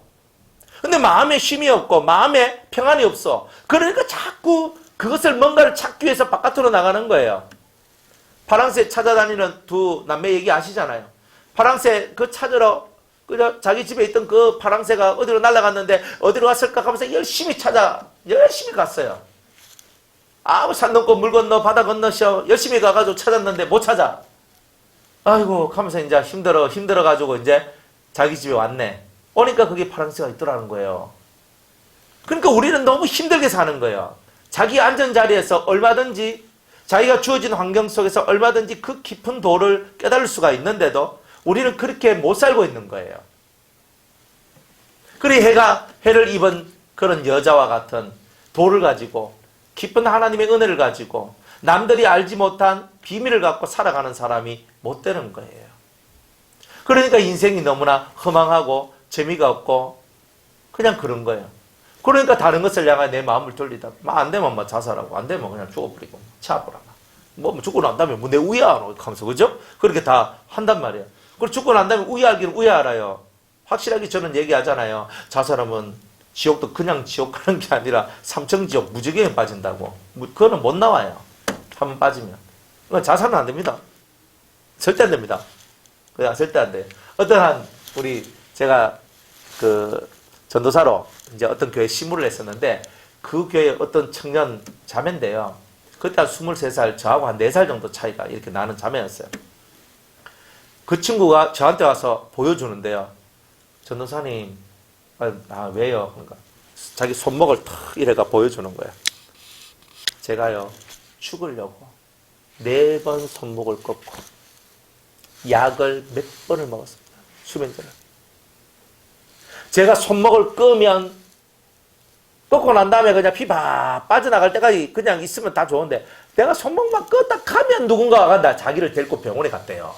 근데 마음의 쉼이 없고 마음의 평안이 없어. 그러니까 자꾸 그것을 뭔가를 찾기 위해서 바깥으로 나가는 거예요. 파랑새 찾아다니는 두 남매 얘기 아시잖아요. 파랑새 그 찾으러 그저 자기 집에 있던 그 파랑새가 어디로 날아갔는데 어디로 갔을까 하면서 열심히 갔어요. 아무 산 넘고 물 건너 바다 건너셔 열심히 가가지고 찾았는데 못 찾아. 아이고 하면서 이제 힘들어가지고 이제 자기 집에 왔네. 오니까 그게 파랑새가 있더라는 거예요. 그러니까 우리는 너무 힘들게 사는 거예요. 자기 앉은 자리에서 얼마든지 자기가 주어진 환경 속에서 얼마든지 그 깊은 도를 깨달을 수가 있는데도 우리는 그렇게 못 살고 있는 거예요. 그래 해를 입은 그런 여자와 같은 도를 가지고 깊은 하나님의 은혜를 가지고 남들이 알지 못한 비밀을 갖고 살아가는 사람이 못 되는 거예요. 그러니까 인생이 너무나 허망하고 재미가 없고 그냥 그런 거예요. 그러니까 다른 것을 향해 내 마음을 돌리다 안 되면 뭐 자살하고 안 되면 그냥 죽어버리고 차버라 뭐 죽고 난 다음에 뭐 내 우야하노 하면서 그죠? 그렇게 다 한단 말이에요. 그리고 죽고 난 다음에 우야하기는 우야알아요. 확실하게 저는 얘기하잖아요. 자살하면 지옥도 그냥 지옥 가는 게 아니라 삼천지옥 무지개에 빠진다고. 그거는 못 나와요. 한번 빠지면. 자살은 안 됩니다. 절대 안 됩니다. 그냥 절대 안 돼요. 어떠한 제가 그 전도사로 이제 어떤 교회 시무를 했었는데 그 교회 어떤 청년 자매인데요. 그때 한 23살, 저하고 한 4살 정도 차이가 이렇게 나는 자매였어요. 그 친구가 저한테 와서 보여주는데요. 전도사님, 왜요? 그러니까 자기 손목을 탁 이래가 보여주는 거예요. 제가요, 죽으려고 4번 손목을 꺾고 약을 몇 번을 먹었습니다. 수면제를. 제가 손목을 끄면 꺾고 난 다음에 그냥 피 바 빠져나갈 때까지 그냥 있으면 다 좋은데 내가 손목만 껐다 가면 누군가가 자기를 데리고 병원에 갔대요.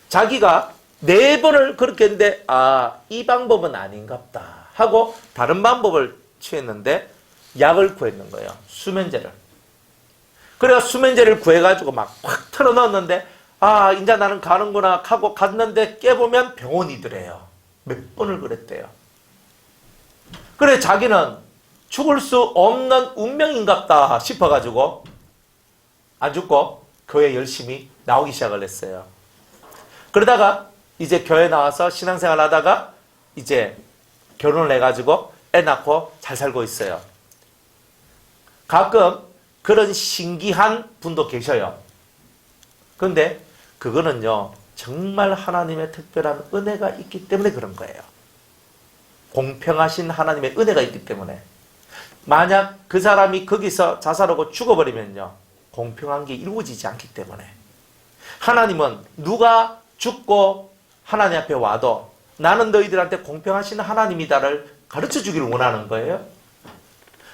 자기가 4번을 그렇게 했는데 이 방법은 아닌갑다 하고 다른 방법을 취했는데 약을 구했는 거예요. 수면제를. 그래서 수면제를 구해가지고 막 확 틀어 넣었는데 이제 나는 가는구나 하고 갔는데 깨보면 병원이더래요. 몇 번을 그랬대요. 그래 자기는 죽을 수 없는 운명인갑다 싶어가지고 안 죽고 교회 열심히 나오기 시작을 했어요. 그러다가 이제 교회 나와서 신앙생활 하다가 이제 결혼을 해가지고 애 낳고 잘 살고 있어요. 가끔 그런 신기한 분도 계셔요. 그런데 그거는요 정말 하나님의 특별한 은혜가 있기 때문에 그런 거예요. 공평하신 하나님의 은혜가 있기 때문에. 만약 그 사람이 거기서 자살하고 죽어버리면요 공평한 게 이루어지지 않기 때문에. 하나님은 누가 죽고 하나님 앞에 와도 나는 너희들한테 공평하신 하나님이다를 가르쳐 주기를 원하는 거예요.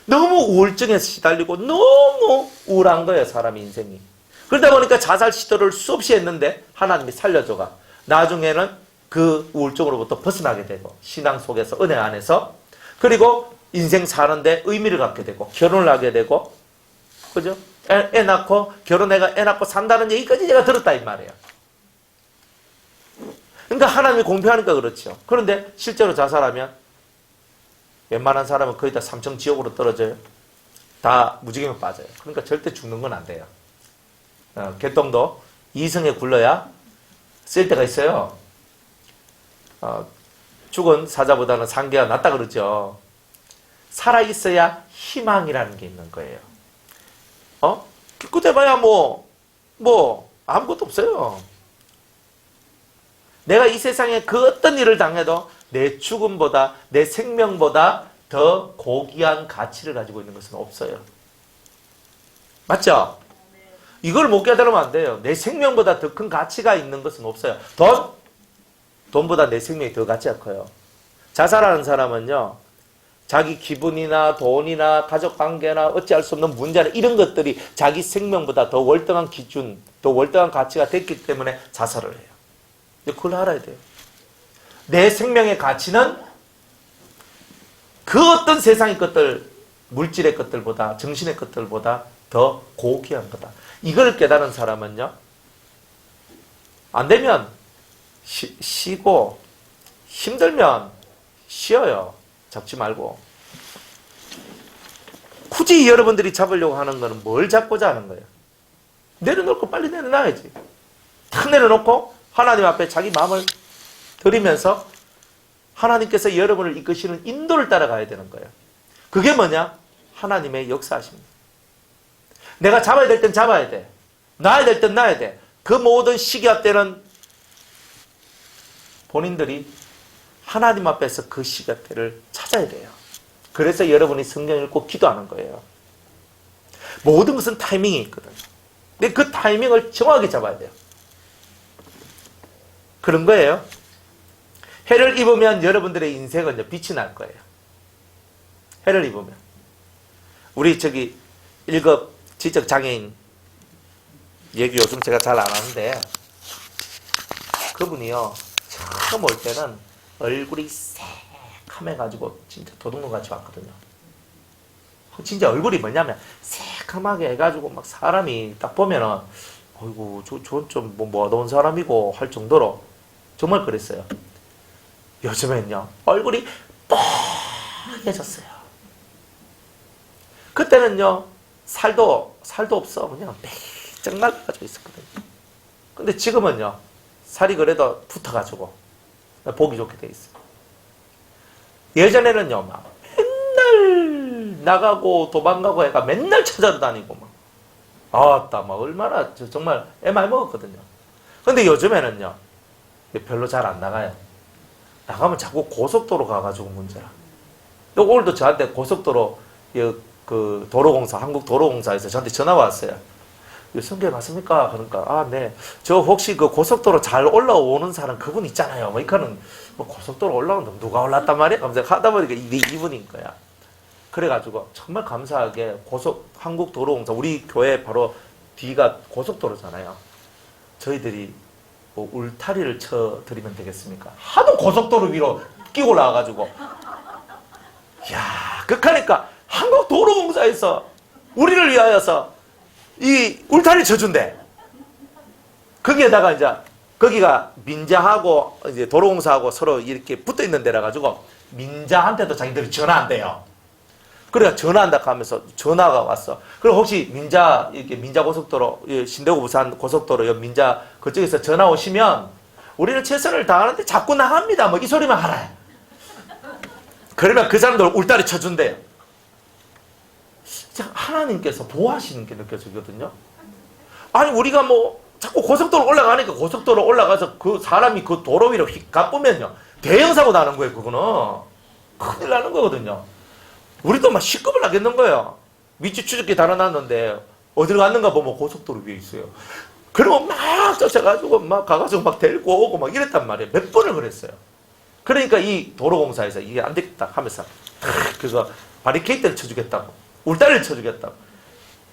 너무 우울증에 시달리고 너무 우울한 거예요, 사람의 인생이. 그러다 보니까 자살 시도를 수없이 했는데 하나님이 살려줘가 나중에는 그 우울증으로부터 벗어나게 되고 신앙 속에서 은혜 안에서 그리고 인생 사는데 의미를 갖게 되고 결혼을 하게 되고 그죠? 애 낳고 결혼해가 애 낳고 산다는 얘기까지 제가 들었다 이 말이에요. 그러니까 하나님이 공평하니까 그렇죠. 그런데 실제로 자살하면 웬만한 사람은 거의 다 삼청 지옥으로 떨어져요. 다 무지개면 빠져요. 그러니까 절대 죽는 건 안 돼요. 개똥도 이승에 굴러야 쓸 때가 있어요. 죽은 사자보다는 상계가 낫다 그러죠. 살아있어야 희망이라는 게 있는 거예요. 기껏해봐야 뭐 아무것도 없어요. 내가 이 세상에 그 어떤 일을 당해도 내 죽음보다 내 생명보다 더 고귀한 가치를 가지고 있는 것은 없어요. 맞죠? 이걸 못 깨달으면 안 돼요. 내 생명보다 더 큰 가치가 있는 것은 없어요. 돈보다 내 생명이 더 가치가 커요. 자살하는 사람은요, 자기 기분이나 돈이나 가족관계나 어찌할 수 없는 문제나 이런 것들이 자기 생명보다 더 월등한 기준, 더 월등한 가치가 됐기 때문에 자살을 해요. 그걸 알아야 돼요. 내 생명의 가치는 그 어떤 세상의 것들, 물질의 것들보다, 정신의 것들보다 더 고귀한 거다. 이걸 깨달은 사람은요, 안 되면 쉬고, 힘들면 쉬어요. 잡지 말고. 굳이 여러분들이 잡으려고 하는 거는 뭘 잡고자 하는 거예요? 내려놓고 빨리 내려놔야지. 탁 내려놓고 하나님 앞에 자기 마음을 드리면서 하나님께서 여러분을 이끄시는 인도를 따라가야 되는 거예요. 그게 뭐냐? 하나님의 역사하십니다. 내가 잡아야 될 땐 잡아야 돼. 놔야 될 땐 놔야 돼. 그 모든 시기와 때는 본인들이 하나님 앞에서 그 시기와 때를 찾아야 돼요. 그래서 여러분이 성경 읽고 기도하는 거예요. 모든 것은 타이밍이 있거든요. 근데 그 타이밍을 정확하게 잡아야 돼요. 그런 거예요. 해를 입으면 여러분들의 인생은 빛이 날 거예요. 해를 입으면. 우리 1급 지적장애인 얘기 요즘 제가 잘 안 하는데 그분이요 처음 올 때는 얼굴이 새카매가지고 진짜 도둑놈같이 왔거든요. 진짜 얼굴이 뭐냐면 새카맣게 해가지고 막 사람이 딱 보면은 어이구 저건 좀 뭐 어두운 사람이고 할 정도로 정말 그랬어요. 요즘엔요 얼굴이 뽀얘졌어요. 그때는요 살도 없어. 그냥 빽쩍 말라가지고 있었거든요. 근데 지금은요 살이 그래도 붙어가지고 보기 좋게 돼 있어요. 예전에는요 막 나가고 도망가고 해가 맨날 찾아다니고 막. 아따, 막 얼마나 정말 애 많이 먹었거든요. 근데 요즘에는요, 별로 잘 안 나가요. 나가면 자꾸 고속도로 가가지고 문제라. 오늘도 저한테 고속도로, 그 도로공사, 한국도로공사에서 저한테 전화가 왔어요. 성교회 맞습니까? 그러니까, 아, 네. 저 혹시 그 고속도로 잘 올라오는 사람 그분 있잖아요. 뭐, 이카는 뭐 고속도로 올라오는데 누가 올랐단 말이야? 하면서 하다 보니까 이분인 거야. 그래가지고 정말 감사하게 한국도로공사, 우리 교회 바로 뒤가 고속도로잖아요. 저희들이 뭐 울타리를 쳐드리면 되겠습니까? 하도 고속도로 위로 끼고 나와가지고. 이야, 극하니까 한국도로공사에서 우리를 위하여서 이 울타리 쳐준대. 거기에다가 이제 거기가 민자하고 이제 도로공사하고 서로 이렇게 붙어 있는 데라 가지고 민자한테도 자기들이 전화한대요. 그래가 전화한다 하면서 전화가 왔어. 그리고 혹시 이렇게 민자 고속도로, 신대구 부산 고속도로 옆 민자 그쪽에서 전화 오시면 우리는 최선을 다하는데 자꾸 나갑니다. 뭐 이 소리만 하라. 그러면 그 사람들 울타리 쳐준대요. 하나님께서 보호하시는 게 느껴지거든요. 아니 우리가 뭐 자꾸 고속도로 올라가니까 고속도로 올라가서 그 사람이 그 도로 위로 휙 가쁘면요 대형 사고 나는 거예요. 그거는 큰일 나는 거거든요. 우리도 막 시급을 하겠는 거예요. 밑이 추적기 달아놨는데 어디로 갔는가 보면 고속도로 위에 있어요. 그러면 막 쫓아가지고 막 가가지고 막 데리고 오고 막 이랬단 말이에요. 몇 번을 그랬어요. 그러니까 이 도로공사에서 이게 안 되겠다 하면서 그거 바리케이트를 쳐주겠다고. 울타리를 쳐주겠다고.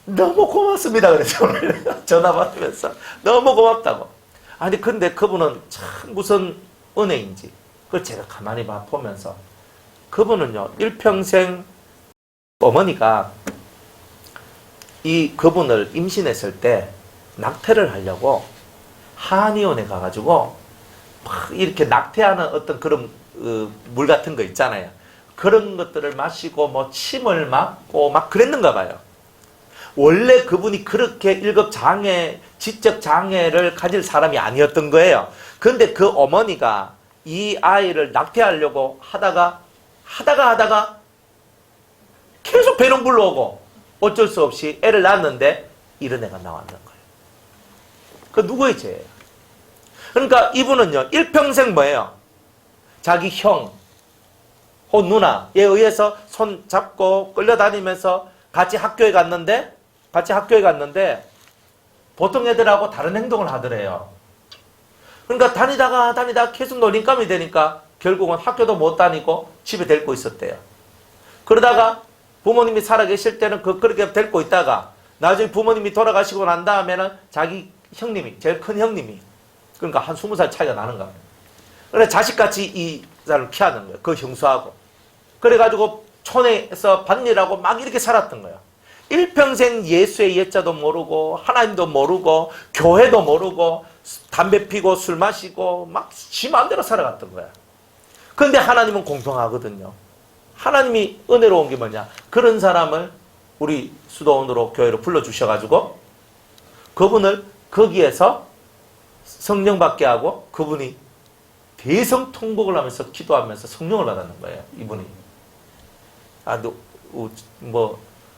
너무 고맙습니다. 그래서 오늘 전화 받으면서 너무 고맙다고. 아니 근데 그분은 참 무슨 은혜인지 그걸 제가 가만히 보면서 그분은요 일평생 어머니가 그분을 임신했을 때 낙태를 하려고 한의원에 가가지고 막 이렇게 낙태하는 어떤 그런 물 같은 거 있잖아요. 그런 것들을 마시고 뭐 침을 맞고 막 그랬는가 봐요. 원래 그분이 그렇게 지적 장애를 가질 사람이 아니었던 거예요. 근데 그 어머니가 이 아이를 낙태하려고 하다가 계속 배는 불러오고 어쩔 수 없이 애를 낳았는데 이런 애가 나왔는 거예요. 그 누구의 죄예요? 그러니까 이분은요 일평생 뭐예요? 자기 형 혹은 누나에 의해서 손 잡고 끌려다니면서 같이 학교에 갔는데 보통 애들하고 다른 행동을 하더래요. 그러니까 다니다가 계속 놀림감이 되니까 결국은 학교도 못 다니고 집에 데리고 있었대요. 그러다가 부모님이 살아계실 때는 그렇게 데리고 있다가 나중에 부모님이 돌아가시고 난 다음에는 자기 형님이, 제일 큰 형님이, 그러니까 한 20살 차이가 나는 거예요. 그래 자식같이 이 사람을 피하는 거예요. 그 형수하고. 그래가지고 촌에서 밭일하고 막 이렇게 살았던 거예요. 일평생 예수의 예자도 모르고 하나님도 모르고 교회도 모르고 담배 피고 술 마시고 막 지 마음대로 살아갔던 거야. 그런데 하나님은 공평하거든요. 하나님이 은혜로운 게 뭐냐? 그런 사람을 우리 수도원으로 교회로 불러주셔가지고 그분을 거기에서 성령 받게 하고 그분이 대성통곡을 하면서 기도하면서 성령을 받았는 거예요. 이분이.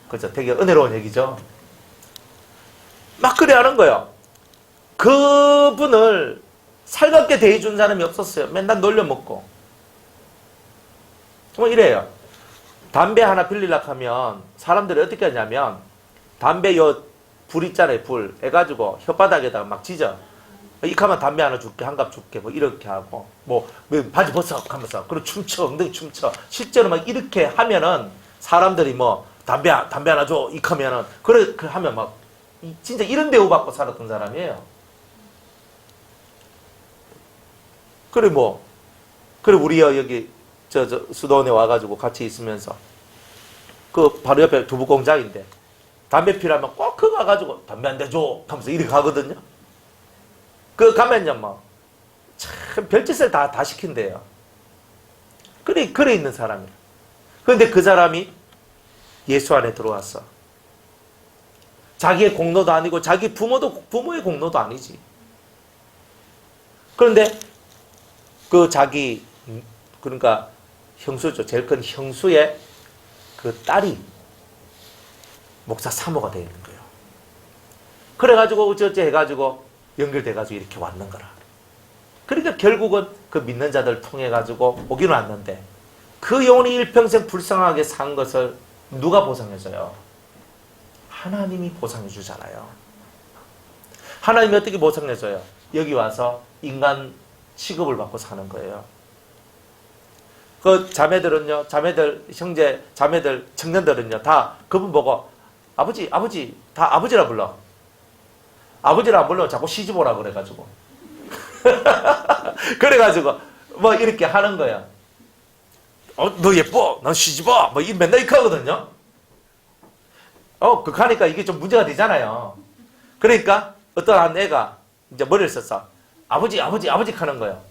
그죠. 되게 은혜로운 얘기죠. 막 그래 하는 거예요. 그분을 살갑게 대해준 사람이 없었어요. 맨날 놀려먹고. 뭐 이래요. 담배 하나 빌리려고 하면 사람들이 어떻게 하냐면 담배 불 있잖아요. 불. 해가지고 혓바닥에다가 막 찢어. 이카면 담배 하나 줄게, 한 갑 줄게, 뭐 이렇게 하고, 뭐 바지 벗어 하면서, 그리고 춤춰, 엉덩이 춤춰. 실제로 막 이렇게 하면은 사람들이 뭐 담배 하나 줘, 이카면은 그래 하면 막 진짜 이런 대우 받고 살았던 사람이에요. 그래 우리 여기 저 수도원에 와가지고 같이 있으면서 그 바로 옆에 두부 공장인데 담배 피라면 꼭 그거 가가지고 담배 한 대 줘 하면서 이렇게 가거든요. 그 가면요 참 별짓을 다 시킨대요. 그래 있는 사람이에요. 그런데 그 사람이 예수 안에 들어왔어. 자기의 공로도 아니고 자기 부모의 공로도 아니지. 그런데 그러니까 형수죠. 제일 큰 형수의 그 딸이 목사 사모가 되어 있는 거예요. 그래가지고 어쩌지 해가지고 연결돼가지고 이렇게 왔는 거라. 그러니까 결국은 그 믿는 자들 통해가지고 오기는 왔는데 그 영혼이 일평생 불쌍하게 산 것을 누가 보상해줘요? 하나님이 보상해 주잖아요. 하나님이 어떻게 보상해줘요? 여기 와서 인간 취급을 받고 사는 거예요. 그 자매들은요, 자매들, 형제, 자매들, 청년들은요, 다 그분 보고 아버지, 다 아버지라 불러. 아버지라 안 불러 자꾸 시집 오라 그래가지고. 그래가지고 뭐 이렇게 하는 거야. 너 예뻐, 넌 시집 와. 뭐 맨날 이렇게 하거든요. 그렇게 하니까 이게 좀 문제가 되잖아요. 그러니까 어떤 한 애가 이제 머리를 썼어. 아버지 하는 거예요.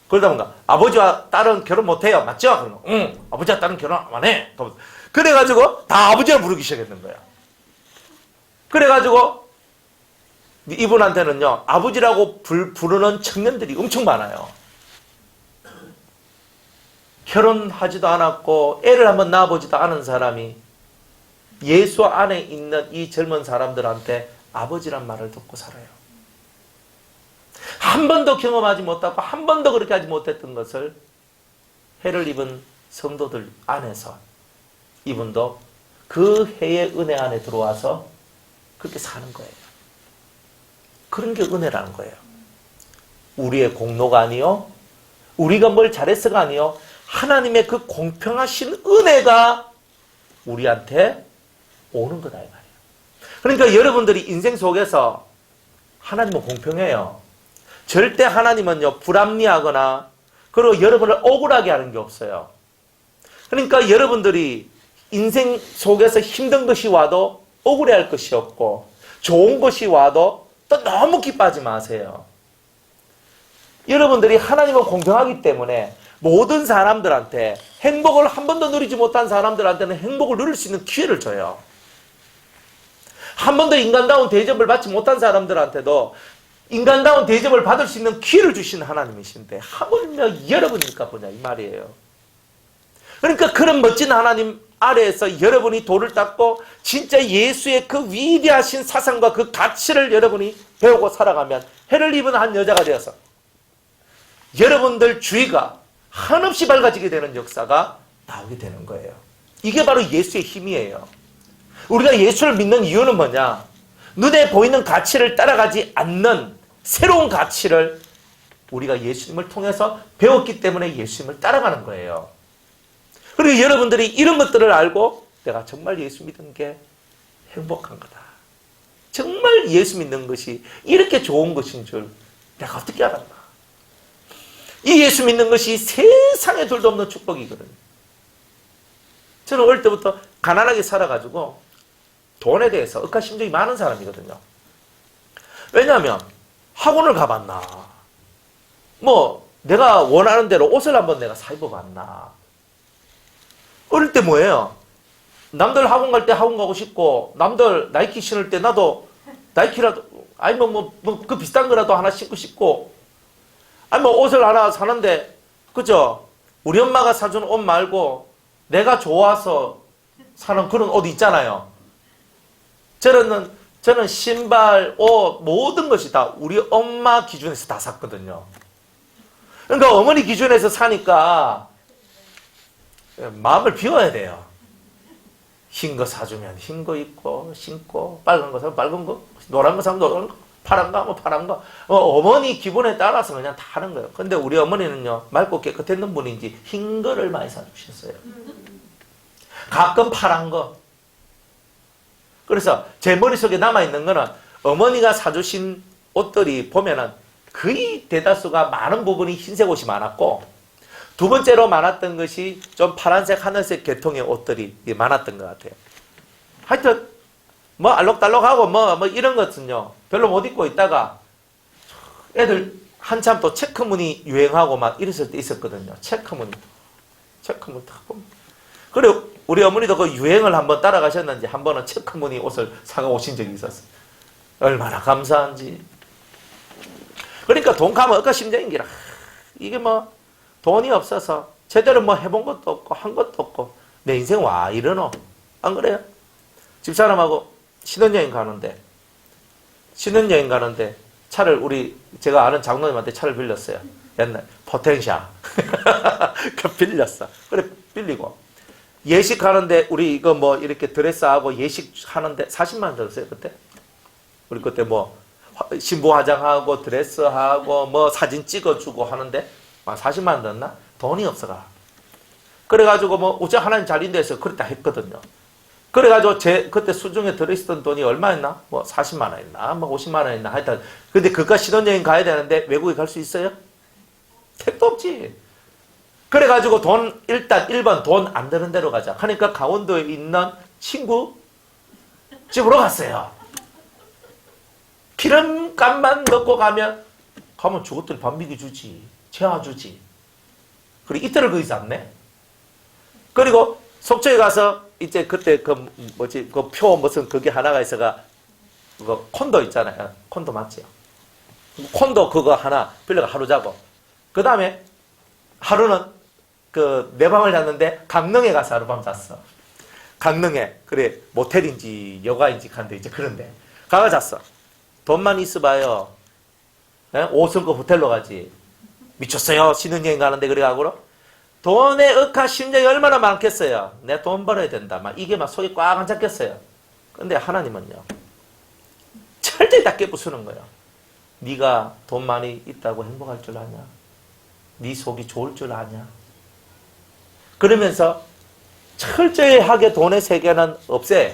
그러다 보니까 아버지와 딸은 결혼 못해요. 맞죠? 그러면 응, 아버지와 딸은 결혼 안 해. 그래가지고 다 아버지를 부르기 시작했는 거야. 그래가지고 이분한테는요, 아버지라고 부르는 청년들이 엄청 많아요. 결혼하지도 않았고 애를 한번 낳아보지도 않은 사람이 예수 안에 있는 이 젊은 사람들한테 아버지란 말을 듣고 살아요. 한 번도 경험하지 못하고 한 번도 그렇게 하지 못했던 것을 해를 입은 성도들 안에서 이분도 그 해의 은혜 안에 들어와서 그렇게 사는 거예요. 그런 게 은혜라는 거예요. 우리의 공로가 아니요, 우리가 뭘 잘했어가 아니요, 하나님의 그 공평하신 은혜가 우리한테 오는 거다 이 말이에요. 그러니까 여러분들이 인생 속에서 하나님은 공평해요. 절대 하나님은요 불합리하거나 그리고 여러분을 억울하게 하는 게 없어요. 그러니까 여러분들이 인생 속에서 힘든 것이 와도 억울해할 것이 없고 좋은 것이 와도 또 너무 기뻐하지 마세요. 여러분들이 하나님은 공평하기 때문에 모든 사람들한테 행복을 한 번도 누리지 못한 사람들한테는 행복을 누릴 수 있는 기회를 줘요. 한 번도 인간다운 대접을 받지 못한 사람들한테도 인간다운 대접을 받을 수 있는 기회를 주신 하나님이신데 하물며 여러분이니까 뭐냐 이 말이에요. 그러니까 그런 멋진 하나님 아래에서 여러분이 돌을 닦고 진짜 예수의 그 위대하신 사상과 그 가치를 여러분이 배우고 살아가면 해를 입은 한 여자가 되어서 여러분들 주위가 한없이 밝아지게 되는 역사가 나오게 되는 거예요. 이게 바로 예수의 힘이에요. 우리가 예수를 믿는 이유는 뭐냐? 눈에 보이는 가치를 따라가지 않는 새로운 가치를 우리가 예수님을 통해서 배웠기 때문에 예수님을 따라가는 거예요. 그리고 여러분들이 이런 것들을 알고 내가 정말 예수 믿는 게 행복한 거다. 정말 예수 믿는 것이 이렇게 좋은 것인 줄 내가 어떻게 알았나? 이 예수 믿는 것이 세상에 둘도 없는 축복이거든요. 저는 어릴 때부터 가난하게 살아가지고 돈에 대해서 억하심정이 많은 사람이거든요. 왜냐하면 학원을 가봤나? 뭐 내가 원하는 대로 옷을 한번 내가 사 입어봤나? 어릴 때 뭐예요? 남들 학원 갈 때 학원 가고 싶고 남들 나이키 신을 때 나도 나이키라도 아니면 그 비슷한 거라도 하나 신고 싶고 아니 뭐 옷을 하나 사는데 그죠? 우리 엄마가 사준 옷 말고 내가 좋아서 사는 그런 옷 있잖아요. 저는 신발, 옷 모든 것이 다 우리 엄마 기준에서 다 샀거든요. 그러니까 어머니 기준에서 사니까 마음을 비워야 돼요. 흰 거 사주면 흰 거 입고 신고 빨간 거 사면 빨간 거, 노란 거 사면 노란 거, 파란 거 하면 파란 거. 어머니 기분에 따라서 그냥 다 하는 거예요. 근데 우리 어머니는요 맑고 깨끗했는 분인지 흰 거를 많이 사주셨어요. 가끔 파란 거. 그래서 제 머릿속에 남아있는 거는 어머니가 사주신 옷들이 보면은 거의 대다수가 많은 부분이 흰색 옷이 많았고 두 번째로 많았던 것이 좀 파란색, 하늘색 계통의 옷들이 많았던 것 같아요. 하여튼 뭐 알록달록하고 뭐 이런 것은요 별로 못 입고 있다가 애들 한참 또 체크무늬 유행하고 막 이랬을 때 있었거든요. 체크무늬 딱 보면. 그리고 우리 어머니도 그 유행을 한번 따라가셨는지 한 번은 체크무늬 옷을 사가 오신 적이 있었어요. 얼마나 감사한지. 그러니까 돈 가면 억가심정인 기라. 이게 뭐 돈이 없어서 제대로 뭐 해본 것도 없고 한 것도 없고 내 인생 와 이러노? 안 그래요? 집사람하고 신혼여행 가는데 차를 제가 아는 장로님한테 차를 빌렸어요. 옛날 포텐샤. 그 빌렸어. 그래 빌리고 예식하는데 우리 이거 뭐 이렇게 드레스하고 예식하는데 40만 원 들었어요 그때. 우리 그때 뭐 신부 화장하고 드레스하고 뭐 사진 찍어주고 하는데 40만 원 들었나? 돈이 없어가. 그래가지고 뭐 우짜 하나님 잘 인도해서 그랬다 했거든요. 그래가지고 그때 수중에 들어있었던 돈이 얼마였나? 뭐 40만 원이나 뭐 50만 원이나 하여튼. 근데 그가 신혼여행 가야 되는데 외국에 갈 수 있어요? 택도 없지. 그래가지고 일단 1번 돈 안 드는 데로 가자. 하니까 강원도에 있는 친구 집으로 갔어요. 기름값만 넣고 가면 죽었더니 반미기 주지. 재화 주지. 그리고 이틀을 거기서 잤네. 그리고 속초에 가서 이제 그때 그 표 무슨 그게 하나가 있어가 그 콘도 있잖아요. 콘도 맞지요? 콘도 그거 하나 빌려가 하루 자고 그 다음에 하루는 그 내 방을 잤는데 강릉에 가서 하룻밤 잤어. 강릉에 그래 모텔인지 여가인지 간데 이제 그런데 가가 잤어. 돈만 있어봐요. 5성급 호텔로 가지. 미쳤어요. 신혼여행 가는데 그래 가고로 돈에 억하 심정이 얼마나 많겠어요. 내 돈 벌어야 된다. 막 이게 막 속이 꽉 앉았겠어요. 근데 하나님은요. 절대 다 깨부수는 거예요. 네가 돈 많이 있다고 행복할 줄 아냐? 네 속이 좋을 줄 아냐? 그러면서 철저하게 돈의 세계는 없애요.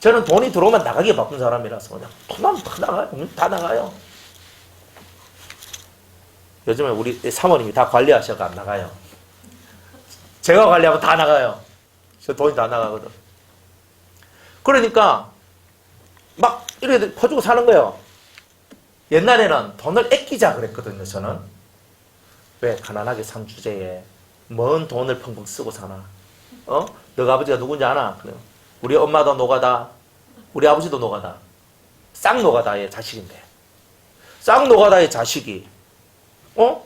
저는 돈이 들어오면 나가기 바쁜 사람이라서 그냥 돈하면 다 나가요. 다 나가요. 요즘에 우리 사모님이 다 관리하셔서 안 나가요. 제가 관리하면 다 나가요. 저 돈이 다 나가거든. 그러니까 막 이렇게 퍼주고 사는 거예요. 옛날에는 돈을 아끼자 그랬거든요. 저는. 왜? 가난하게 산 주제에 뭔 돈을 펑펑 쓰고 사나? 너가 아버지가 누군지 아나? 그래요. 우리 엄마도 노가다. 우리 아버지도 노가다. 쌍 노가다의 자식인데. 쌍 노가다의 자식이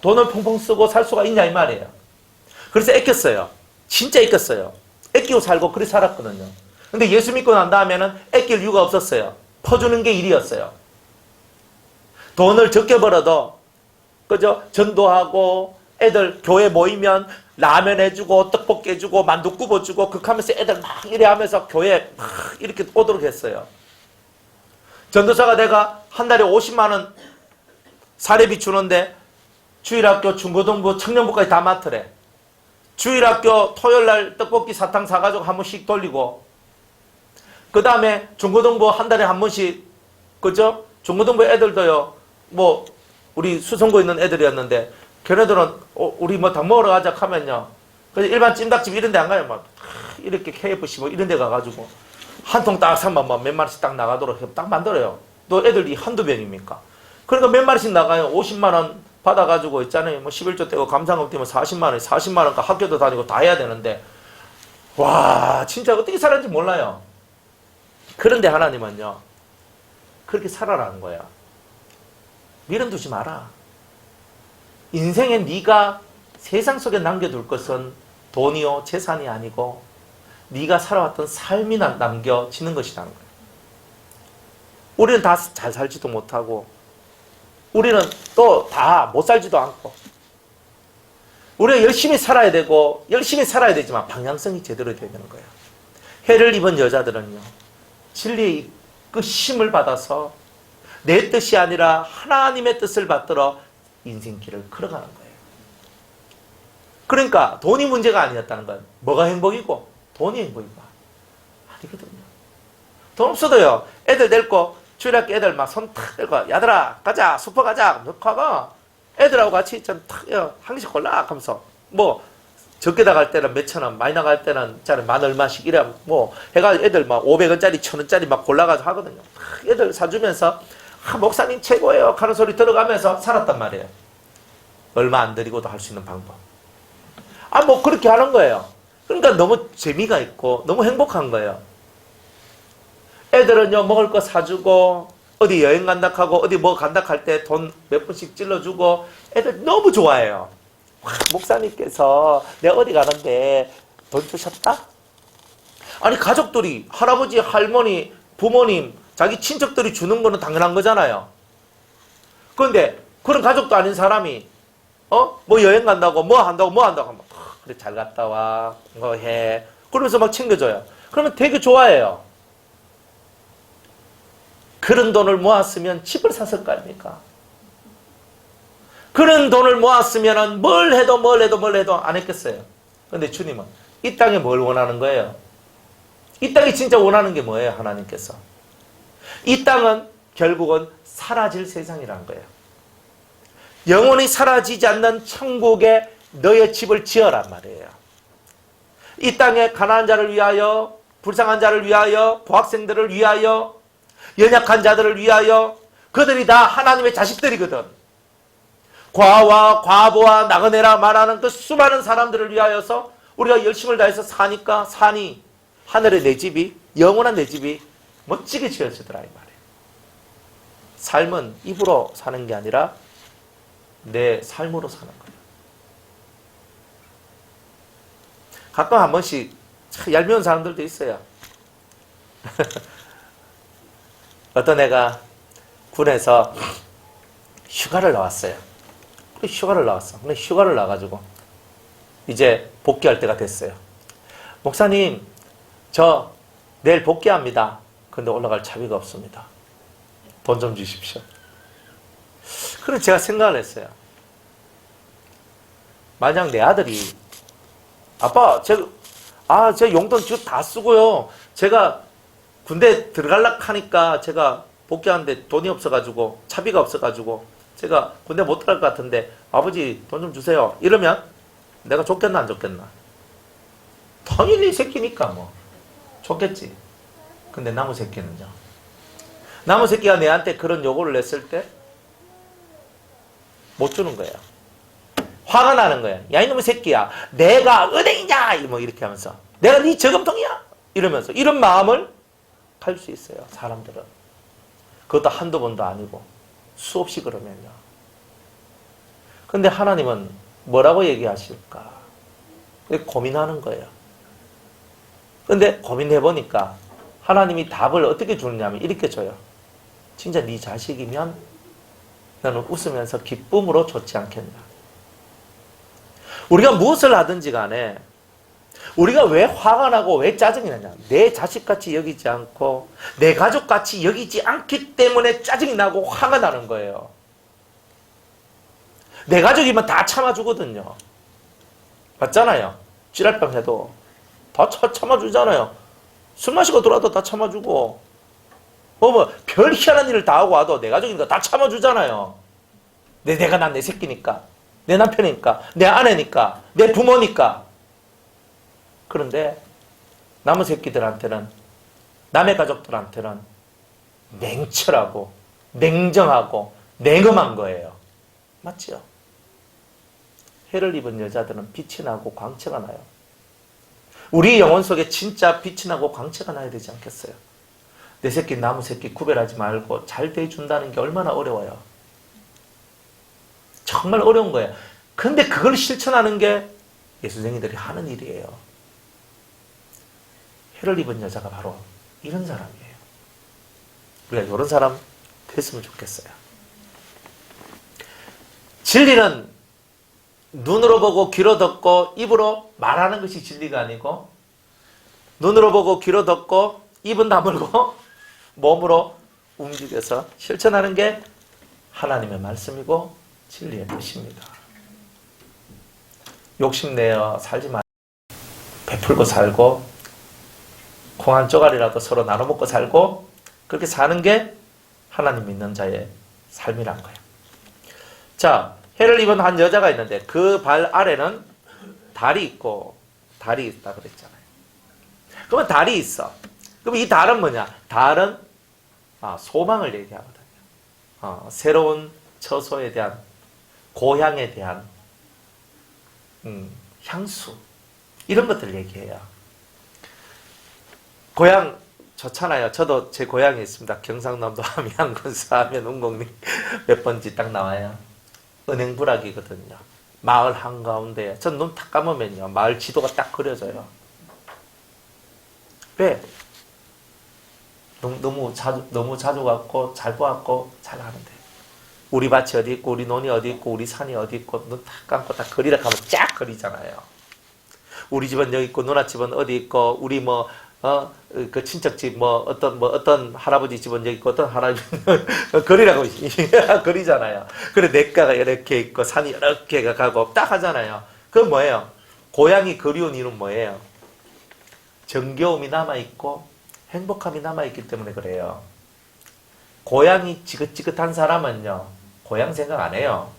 돈을 펑펑 쓰고 살 수가 있냐 이 말이에요. 그래서 아꼈어요. 진짜 아꼈어요. 아끼고 살고 그렇게 살았거든요. 근데 예수 믿고 난 다음에는 아낄 이유가 없었어요. 퍼주는 게 일이었어요. 돈을 적게 벌어도 그죠? 전도하고 애들 교회 모이면 라면 해주고 떡볶이 해주고 만두 굽어주고 그하면서 애들 막 이래 하면서 교회 막 이렇게 오도록 했어요. 전도사가 내가 한 달에 50만 원 사례비 주는데 주일학교, 중고등부, 청년부까지 다 맡으래. 주일학교 토요일날 떡볶이 사탕 사가지고 한 번씩 돌리고 그 다음에 중고등부 한 달에 한 번씩 그죠? 중고등부 애들도요. 뭐 우리 수성구에 있는 애들이었는데 걔네들은 우리 뭐 닭 먹으러 가자 하면요. 그래서 일반 찜닭집 이런 데 안 가요. 막 이렇게 KFC 뭐 이런 데 가가지고 한 통 딱 사면 막 몇 마리씩 딱 나가도록 딱 만들어요. 또 애들이 한두 명입니까? 그러니까 몇 마리씩 나가요. 50만 원 받아가지고 있잖아요. 뭐 11조 떼고 감상금 떼면 40만 원, 40만 원까 학교도 다니고 다 해야 되는데 와 진짜 어떻게 살았는지 몰라요. 그런데 하나님은요. 그렇게 살아라는 거야. 미련 두지 마라. 인생에 네가 세상 속에 남겨둘 것은 돈이요 재산이 아니고 네가 살아왔던 삶이 남겨지는 것이라는 거예요. 우리는 다 잘 살지도 못하고 우리는 또 다 못 살지도 않고 우리가 열심히 살아야 되고 열심히 살아야 되지만 방향성이 제대로 돼야 되는 거예요. 해를 입은 여자들은요. 진리의 이끄심을 받아서 내 뜻이 아니라 하나님의 뜻을 받들어 인생길을 걸어가는 거예요. 그러니까 돈이 문제가 아니었다는 건 뭐가 행복이고 돈이 행복인가? 아니거든요. 돈 없어도요. 애들 데리고 주일학교 애들 막 손 탁 들고 야들아 가자 슈퍼 가자 하고 애들하고 같이 탁 한 개씩 골라 하면서 뭐 적게 나갈 때는 몇천 원 많이 나갈 때는 만 얼마씩 이래 뭐 해가 애들 막 500원짜리 1000원짜리 막 골라가지고 하거든요. 애들 사주면서 목사님 최고예요 하는 소리 들어가면서 살았단 말이에요. 얼마 안 들이고도 할 수 있는 방법. 뭐 그렇게 하는 거예요. 그러니까 너무 재미가 있고 너무 행복한 거예요. 애들은요 먹을 거 사주고 어디 여행 간다 하고 어디 뭐 간다 할 때 돈 몇 푼씩 찔러주고 애들 너무 좋아해요. 목사님께서 내가 어디 가는데 돈 주셨다? 아니 가족들이 할아버지, 할머니, 부모님, 자기 친척들이 주는 거는 당연한 거잖아요. 그런데 그런 가족도 아닌 사람이 뭐 여행 간다고 뭐 한다고 하면 그래 잘 갔다 와, 뭐 해. 그러면서 막 챙겨줘요. 그러면 되게 좋아해요. 그런 돈을 모았으면 집을 샀을 거 아닙니까? 그런 돈을 모았으면 뭘 해도 안 했겠어요. 그런데 주님은 이 땅에 뭘 원하는 거예요? 이 땅이 진짜 원하는 게 뭐예요? 하나님께서. 이 땅은 결국은 사라질 세상이란 거예요. 영원히 사라지지 않는 천국에 너의 집을 지어란 말이에요. 이 땅에 가난한 자를 위하여, 불쌍한 자를 위하여, 고학생들을 위하여, 연약한 자들을 위하여, 그들이 다 하나님의 자식들이거든. 과와 과부와 나그네라 말하는 그 수많은 사람들을 위하여서 우리가 열심을 다해서 사니까 산이, 하늘의 내 집이, 영원한 내 집이 멋지게 지어지더라 이 말이에요. 삶은 입으로 사는 게 아니라 내 삶으로 사는 거예요. 가끔 한 번씩 참 얄미운 사람들도 있어요. 어떤 애가 군에서 휴가를 나왔어요. 휴가를 나왔어. 근데 휴가를 나가지고 이제 복귀할 때가 됐어요. 목사님, 저 내일 복귀합니다. 근데 올라갈 차비가 없습니다. 돈 좀 주십시오. 그래서 제가 생각을 했어요. 만약 내 아들이 아빠, 제 용돈 다 쓰고요. 제가 군대 들어갈라 하니까 제가 복귀하는데 돈이 없어가지고 차비가 없어가지고 제가 군대 못 들어갈 것 같은데 아버지 돈 좀 주세요. 이러면 내가 좋겠나 안 좋겠나? 당연히 이 새끼니까 뭐 좋겠지. 근데 나무 새끼는요. 나무 새끼가 내한테 그런 요구를 냈을 때 못 주는 거예요. 화가 나는 거예요. 야 이놈의 새끼야, 내가 은행이냐 뭐 이렇게 하면서 내가 네 저금통이야 이러면서 이런 마음을 갈 수 있어요. 사람들은. 그것도 한두 번도 아니고 수없이 그러면요. 근데 하나님은 뭐라고 얘기하실까? 고민하는 거예요. 근데 고민해보니까 하나님이 답을 어떻게 주느냐면 이렇게 줘요. 진짜 네 자식이면 너는 웃으면서 기쁨으로 좋지 않겠나? 우리가 무엇을 하든지 간에 우리가 왜 화가 나고 왜 짜증이 나냐? 내 자식같이 여기지 않고 내 가족같이 여기지 않기 때문에 짜증이 나고 화가 나는 거예요. 내 가족이면 다 참아주거든요. 맞잖아요. 찌랄병 해도 다 참아주잖아요. 술 마시고 들어와도 다 참아주고 별 희한한 일을 다 하고 와도 내 가족이니까 다 참아주잖아요. 내가 난 내 새끼니까, 내 남편이니까, 내 아내니까, 내 부모니까. 그런데 남의 새끼들한테는, 남의 가족들한테는 냉철하고 냉정하고 냉엄한 거예요. 맞죠? 해를 입은 여자들은 빛이 나고 광채가 나요. 우리 영혼 속에 진짜 빛이 나고 광채가 나야 되지 않겠어요? 내 새끼 남의 새끼 구별하지 말고 잘 대해준다는 게 얼마나 어려워요. 정말 어려운 거예요. 근데 그걸 실천하는 게 예수쟁이들이 하는 일이에요. 해를 입은 여자가 바로 이런 사람이에요. 우리가 이런 사람 됐으면 좋겠어요. 진리는 눈으로 보고 귀로 듣고 입으로 말하는 것이 진리가 아니고 눈으로 보고 귀로 듣고 입은 다물고 몸으로 움직여서 실천하는 게 하나님의 말씀이고 진리의 뜻입니다. 욕심내어 살지 말고 베풀고 살고 콩 한 쪼가리라도 서로 나눠 먹고 살고 그렇게 사는 게 하나님 믿는 자의 삶이란 거예요. 자, 해를 입은 한 여자가 있는데 그 발 아래는 달이 있고 달이 있다 그랬잖아요. 그러면 달이 있어. 그럼 이 달은 뭐냐? 달은 소망을 얘기하거든요. 새로운 처소에 대한 고향에 대한 향수 이런 것들 얘기해요. 고향 좋잖아요. 저도 제 고향에 있습니다. 경상남도 함양군서 하면 운곡리 몇 번지 딱 나와요. 은행부락이거든요. 마을 한가운데 전 눈 딱 감으면요 마을 지도가 딱 그려져요. 왜? 너무 자주 갔고 잘 보았고 잘 아는데. 우리 밭이 어디 있고 우리 논이 어디 있고 우리 산이 어디 있고 눈 딱 감고 딱 그리라 하면 쫙 그리잖아요. 우리 집은 여기 있고 누나 집은 어디 있고 우리 그 친척 집 어떤 할아버지 집은 여기 있고 어떤 할아버지 그리라고 그리잖아요. 그래 냇가가 이렇게 있고 산이 여러 개가 가고 딱 하잖아요. 그건 뭐예요? 고향이 그리운 이유는 뭐예요? 정겨움이 남아있고 행복함이 남아있기 때문에 그래요. 고향이 지긋지긋한 사람은요, 고향 생각 안 해요.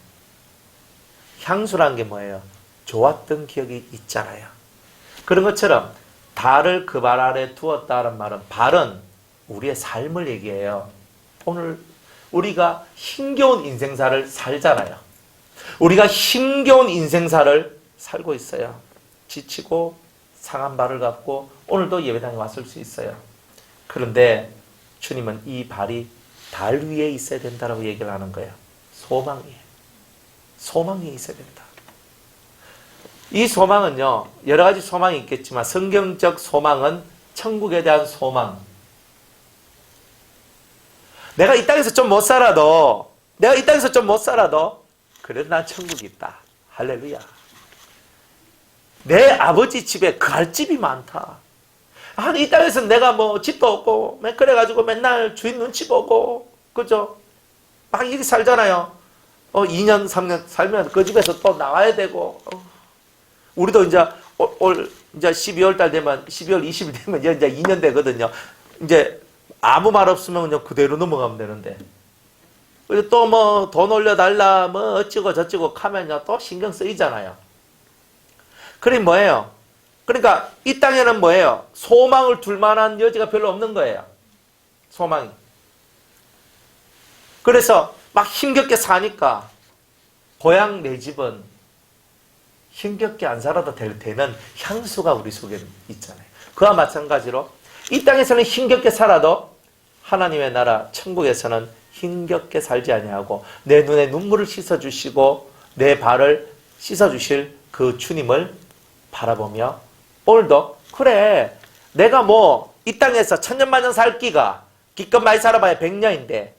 향수란 게 뭐예요? 좋았던 기억이 있잖아요. 그런 것처럼 달을 그 발 아래 두었다는 말은 발은 우리의 삶을 얘기해요. 오늘 우리가 힘겨운 인생사를 살잖아요. 우리가 힘겨운 인생사를 살고 있어요. 지치고 상한 발을 갖고 오늘도 예배당에 왔을 수 있어요. 그런데 주님은 이 발이 달 위에 있어야 된다고 얘기를 하는 거예요. 소망이 있어야 된다. 이 소망은요, 여러 가지 소망이 있겠지만 성경적 소망은 천국에 대한 소망. 내가 이 땅에서 좀 못 살아도 그래도 난 천국이 있다. 할렐루야. 내 아버지 집에 갈집이 많다. 아니 이 땅에서 내가 뭐 집도 없고 그래가지고 맨날 주인 눈치 보고 그죠? 막 이렇게 살잖아요. 2년 3년 살면 그 집에서 또 나와야 되고 우리도 이제 이제 12월 달 되면 12월 20일 되면 이제 2년 되거든요. 이제 아무 말 없으면 그냥 그대로 넘어가면 되는데 또 뭐 돈 올려달라 뭐 어찌고 저찌고 하면요 또 신경 쓰이잖아요. 그럼 뭐예요? 그러니까 이 땅에는 뭐예요? 소망을 둘 만한 여지가 별로 없는 거예요. 소망이. 그래서 막 힘겹게 사니까 고향 내 집은 힘겹게 안 살아도 되는 향수가 우리 속에 있잖아요. 그와 마찬가지로 이 땅에서는 힘겹게 살아도 하나님의 나라 천국에서는 힘겹게 살지 아니하고 내 눈에 눈물을 씻어주시고 내 발을 씻어주실 그 주님을 바라보며 오늘도 그래 내가 뭐 이 땅에서 천년만년 살 기가 기껏 많이 살아봐야 100년인데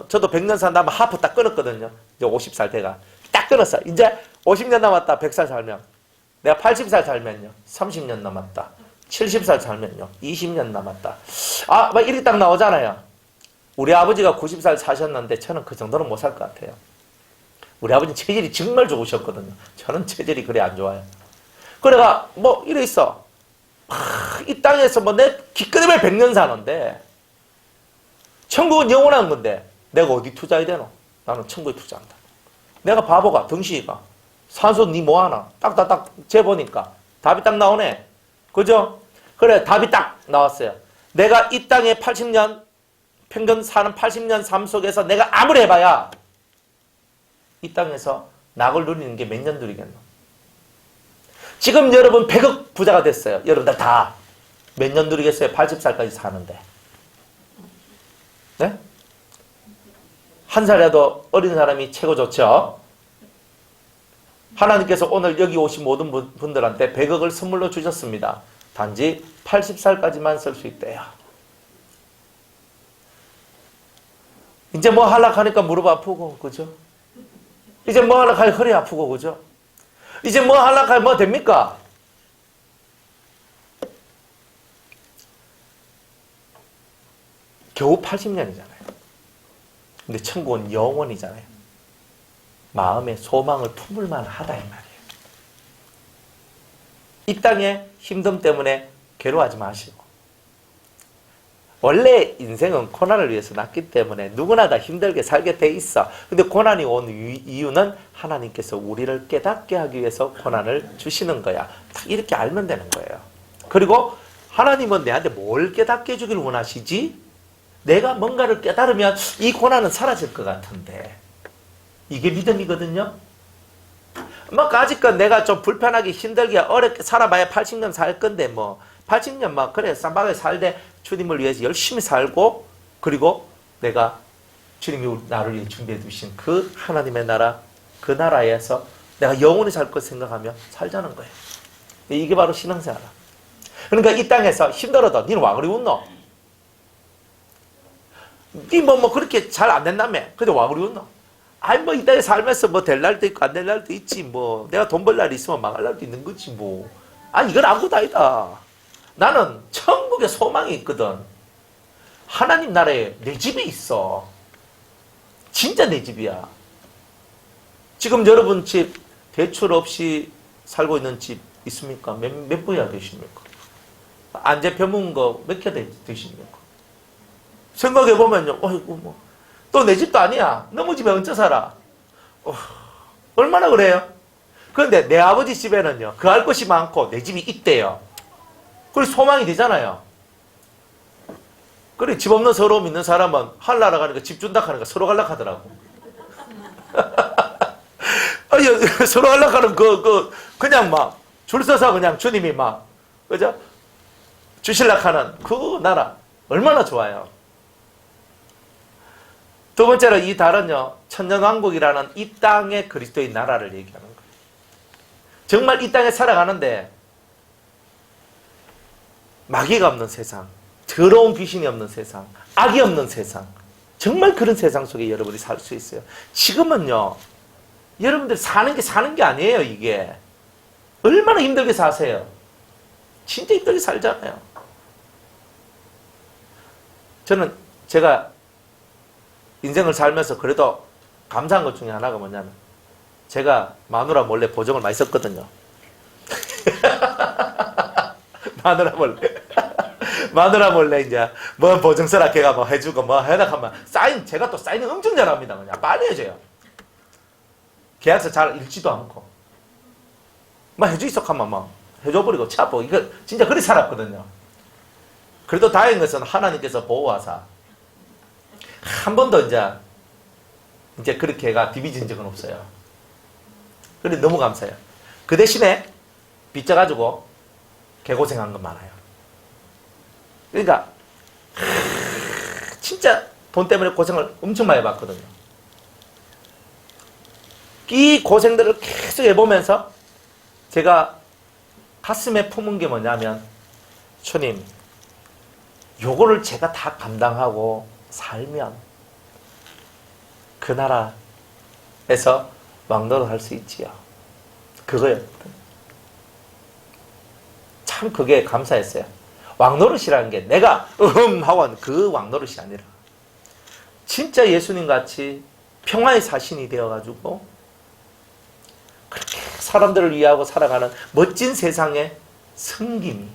저도 100년 산다면 하프 딱 끊었거든요. 이제 50살 돼가 딱 끊었어. 이제 50년 남았다 100살 살면 내가 80살 살면요 30년 남았다 70살 살면요 20년 남았다 막 이렇게 딱 나오잖아요. 우리 아버지가 90살 사셨는데 저는 그 정도는 못 살 것 같아요. 우리 아버지는 체질이 정말 좋으셨거든요. 저는 체질이 그래 안 좋아요. 그래가 뭐 이래 있어. 이 땅에서 뭐 내 기껏해야 100년 사는데 천국은 영원한 건데 내가 어디 투자해야 되노? 나는 천국에 투자한다. 내가 바보가 덩신이가 산소 니 뭐하나? 딱딱딱 재보니까 답이 딱 나오네. 그죠? 그래 답이 딱 나왔어요. 내가 이 땅에 80년 평균 사는 80년 삶 속에서 내가 아무리 해봐야 이 땅에서 낙을 누리는 게 몇 년 누리겠노? 지금 여러분 100억 부자가 됐어요. 여러분들 다 몇 년 누리겠어요? 80살까지 사는데. 네? 한 살이라도 어린 사람이 최고 좋죠. 하나님께서 오늘 여기 오신 모든 분들한테 100억을 선물로 주셨습니다. 단지 80살까지만 쓸 수 있대요. 이제 뭐 하려고 하니까 무릎 아프고 그죠? 이제 뭐 하려고 하니까 허리 아프고 그죠? 이제 뭐 하려고 하면 뭐 됩니까? 겨우 80년이잖아요. 근데 천국은 영원이잖아요. 마음에 소망을 품을 만하다 이 말이에요. 이 땅의 힘듦 때문에 괴로워하지 마시고 원래 인생은 고난을 위해서 났기 때문에 누구나 다 힘들게 살게 돼 있어. 근데 고난이 온 이유는 하나님께서 우리를 깨닫게 하기 위해서 고난을 주시는 거야. 딱 이렇게 알면 되는 거예요. 그리고 하나님은 내한테 뭘 깨닫게 해주길 원하시지? 내가 뭔가를 깨달으면 이 고난은 사라질 것 같은데 이게 믿음이거든요. 막 아직까지 내가 좀 불편하게 힘들게 어렵게 살아봐야 80년 살 건데 뭐 80년 막 그래 쌈박하게 살되 주님을 위해서 열심히 살고 그리고 내가 주님이 나를 위해 준비해 두신 그 하나님의 나라 그 나라에서 내가 영원히 살 것 생각하며 살자는 거예요. 이게 바로 신앙생활이야. 그러니까 이 땅에서 힘들어도 니는 와 그리 웃노? 니 뭐 그렇게 잘 안 된다며. 근데 와 그리 웃노? 아니 뭐 이 땅에 살면서 뭐 될 날도 있고 안 될 날도 있지 뭐. 내가 돈 벌 날이 있으면 망할 날도 있는 거지 뭐. 아니 이건 아무것도 아니다. 나는 천국에 소망이 있거든. 하나님 나라에 내 집이 있어. 진짜 내 집이야. 지금 여러분 집 대출 없이 살고 있는 집 있습니까? 몇 분이나 되십니까? 안재표 묵은 거 몇 개 되십니까? 생각해보면요, 어이구, 뭐. 또 내 집도 아니야. 너무 집에 얹혀 살아. 얼마나 그래요? 그런데 내 아버지 집에는요, 그 할 것이 많고 내 집이 있대요. 그리고 소망이 되잖아요. 그래, 집 없는 서러움 있는 사람은 하늘나라 가니까 집 준다 하니까 서로 갈라 하더라고. 서로 갈라 하는 그냥 막, 줄 서서 그냥 주님이 막, 그죠? 주실라 하는 그 나라. 얼마나 좋아요. 두 번째로 이 달은요, 천년왕국이라는 이 땅의 그리스도의 나라를 얘기하는 거예요. 정말 이 땅에 살아가는데, 마귀가 없는 세상, 더러운 귀신이 없는 세상, 악이 없는 세상, 정말 그런 세상 속에 여러분이 살 수 있어요. 지금은요, 여러분들 사는 게 아니에요, 이게. 얼마나 힘들게 사세요. 진짜 힘들게 살잖아요. 저는 제가 인생을 살면서 그래도 감사한 것 중에 하나가 뭐냐면, 제가 마누라 몰래 보정을 많이 썼거든요. 마누라 몰래 이제 뭐 보증서라 걔가 뭐 해주고 뭐 해라 하면 제가 또 사인을 엄청 잘합니다. 그냥 빨리 해줘요. 계약서 잘 읽지도 않고 뭐 해주 있어 하면 뭐 해줘버리고 차보 이거 진짜 그리 살았거든요. 그래도 다행인 것은 하나님께서 보호하사 한 번도 이제 그렇게 해가 디비진 적은 없어요. 그런데 너무 감사해요. 그 대신에 빚져가지고 개고생한 건 많아요. 그러니까 진짜 돈 때문에 고생을 엄청 많이 해봤거든요. 이 고생들을 계속 해보면서 제가 가슴에 품은 게 뭐냐면, 주님, 요거를 제가 다 감당하고 살면 그 나라에서 왕노릇 할 수 있지요. 그거였거든요. 참 그게 감사했어요. 왕노릇이라는 게 내가 하고 하는 그 왕노릇이 아니라 진짜 예수님 같이 평화의 사신이 되어가지고 그렇게 사람들을 위하고 살아가는 멋진 세상의 섬김이,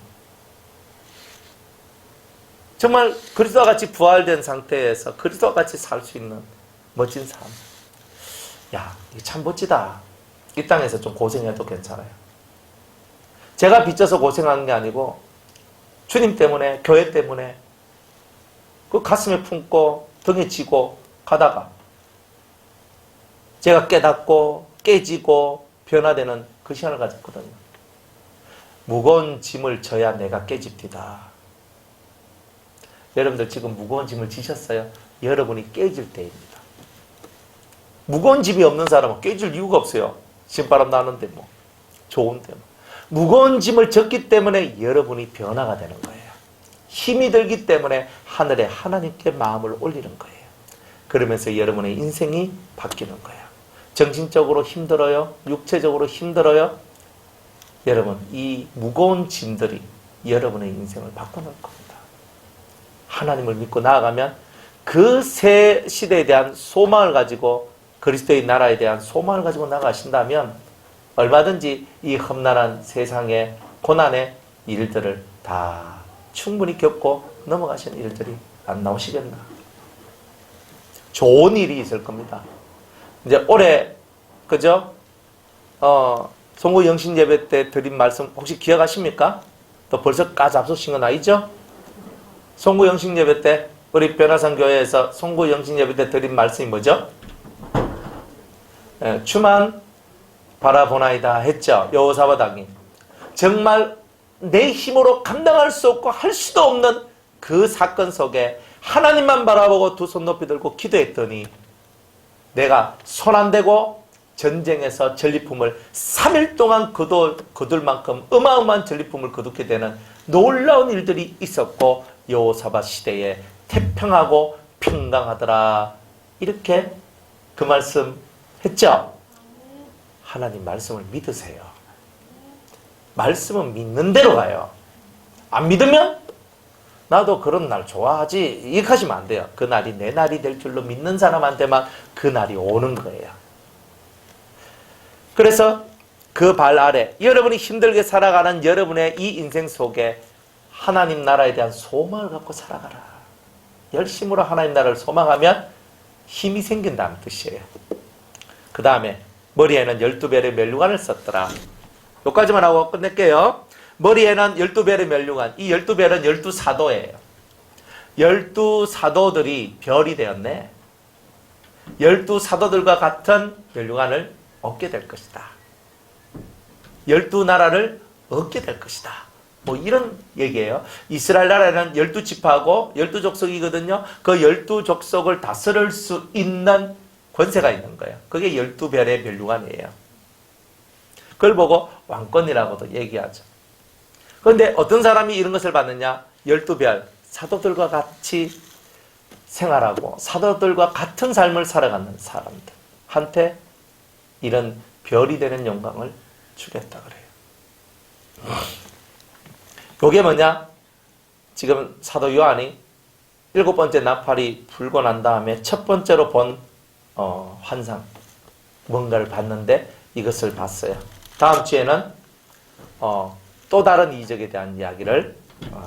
정말 그리스도와 같이 부활된 상태에서 그리스도와 같이 살 수 있는 멋진 삶. 야, 이게 참 멋지다. 이 땅에서 좀 고생해도 괜찮아요. 제가 빚져서 고생하는 게 아니고 주님 때문에, 교회 때문에 그 가슴에 품고 등에 지고 가다가 제가 깨닫고 깨지고 변화되는 그 시간을 가졌거든요. 무거운 짐을 져야 내가 깨집니다. 여러분들 지금 무거운 짐을 지셨어요? 여러분이 깨질 때입니다. 무거운 짐이 없는 사람은 깨질 이유가 없어요. 신바람 나는데 뭐 좋은데 뭐. 무거운 짐을 졌기 때문에 여러분이 변화가 되는 거예요. 힘이 들기 때문에 하늘에 하나님께 마음을 올리는 거예요. 그러면서 여러분의 인생이 바뀌는 거예요. 정신적으로 힘들어요? 육체적으로 힘들어요? 여러분, 이 무거운 짐들이 여러분의 인생을 바꿔놓을 겁니다. 하나님을 믿고 나아가면 그 새 시대에 대한 소망을 가지고, 그리스도의 나라에 대한 소망을 가지고 나가신다면 얼마든지 이 험난한 세상의 고난의 일들을 다 충분히 겪고 넘어가시는 일들이 안 나오시겠나. 좋은 일이 있을 겁니다. 이제 올해, 그죠? 송구 영신 예배 때 드린 말씀 혹시 기억하십니까? 또 벌써 까잡수신 건 아니죠? 송구 영신 예배 때 우리 변화산 교회에서 송구 영신 예배 때 드린 말씀이 뭐죠? 주만 바라보나이다 했죠. 여호사밧 정말 내 힘으로 감당할 수 없고 할 수도 없는 그 사건 속에 하나님만 바라보고 두 손 높이 들고 기도했더니 내가 손 안 대고 전쟁에서 전리품을 3일 동안 거둘 만큼 어마어마한 전리품을 거두게 되는 놀라운 일들이 있었고 여호사밧 시대에 태평하고 평강하더라. 이렇게 그 말씀 했죠. 하나님 말씀을 믿으세요. 말씀은 믿는 대로 가요. 안 믿으면 나도 그런 날 좋아하지 이렇게 하시면 안 돼요. 그 날이 내 날이 될 줄로 믿는 사람한테만 그 날이 오는 거예요. 그래서 그 발 아래 여러분이 힘들게 살아가는 여러분의 이 인생 속에 하나님 나라에 대한 소망을 갖고 살아가라. 열심으로 하나님 나라를 소망하면 힘이 생긴다는 뜻이에요. 그 다음에 머리에는 12별의 면류관을 썼더라. 여기까지만 하고 끝낼게요. 머리에는 12별의 면류관. 이 12별은 12사도예요. 12사도들이 별이 되었네. 12사도들과 같은 면류관을 얻게 될 것이다. 12나라를 얻게 될 것이다. 뭐 이런 얘기예요. 이스라엘 나라에는 12지파하고 12족속이거든요. 그 12족속을 다스릴 수 있는 권세가 있는 거예요. 그게 12별의 면류관이에요. 그걸 보고 왕권이라고도 얘기하죠. 그런데 어떤 사람이 이런 것을 받느냐? 12별, 사도들과 같이 생활하고 사도들과 같은 삶을 살아가는 사람들한테 이런 별이 되는 영광을 주겠다 그래요. 이게 뭐냐? 지금 사도 요한이 7번째 나팔이 불고 난 다음에 첫 번째로 본 환상, 뭔가를 봤는데 이것을 봤어요. 다음 주에는 또 다른 이적에 대한 이야기를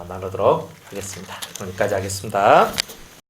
나누도록 하겠습니다. 여기까지 하겠습니다.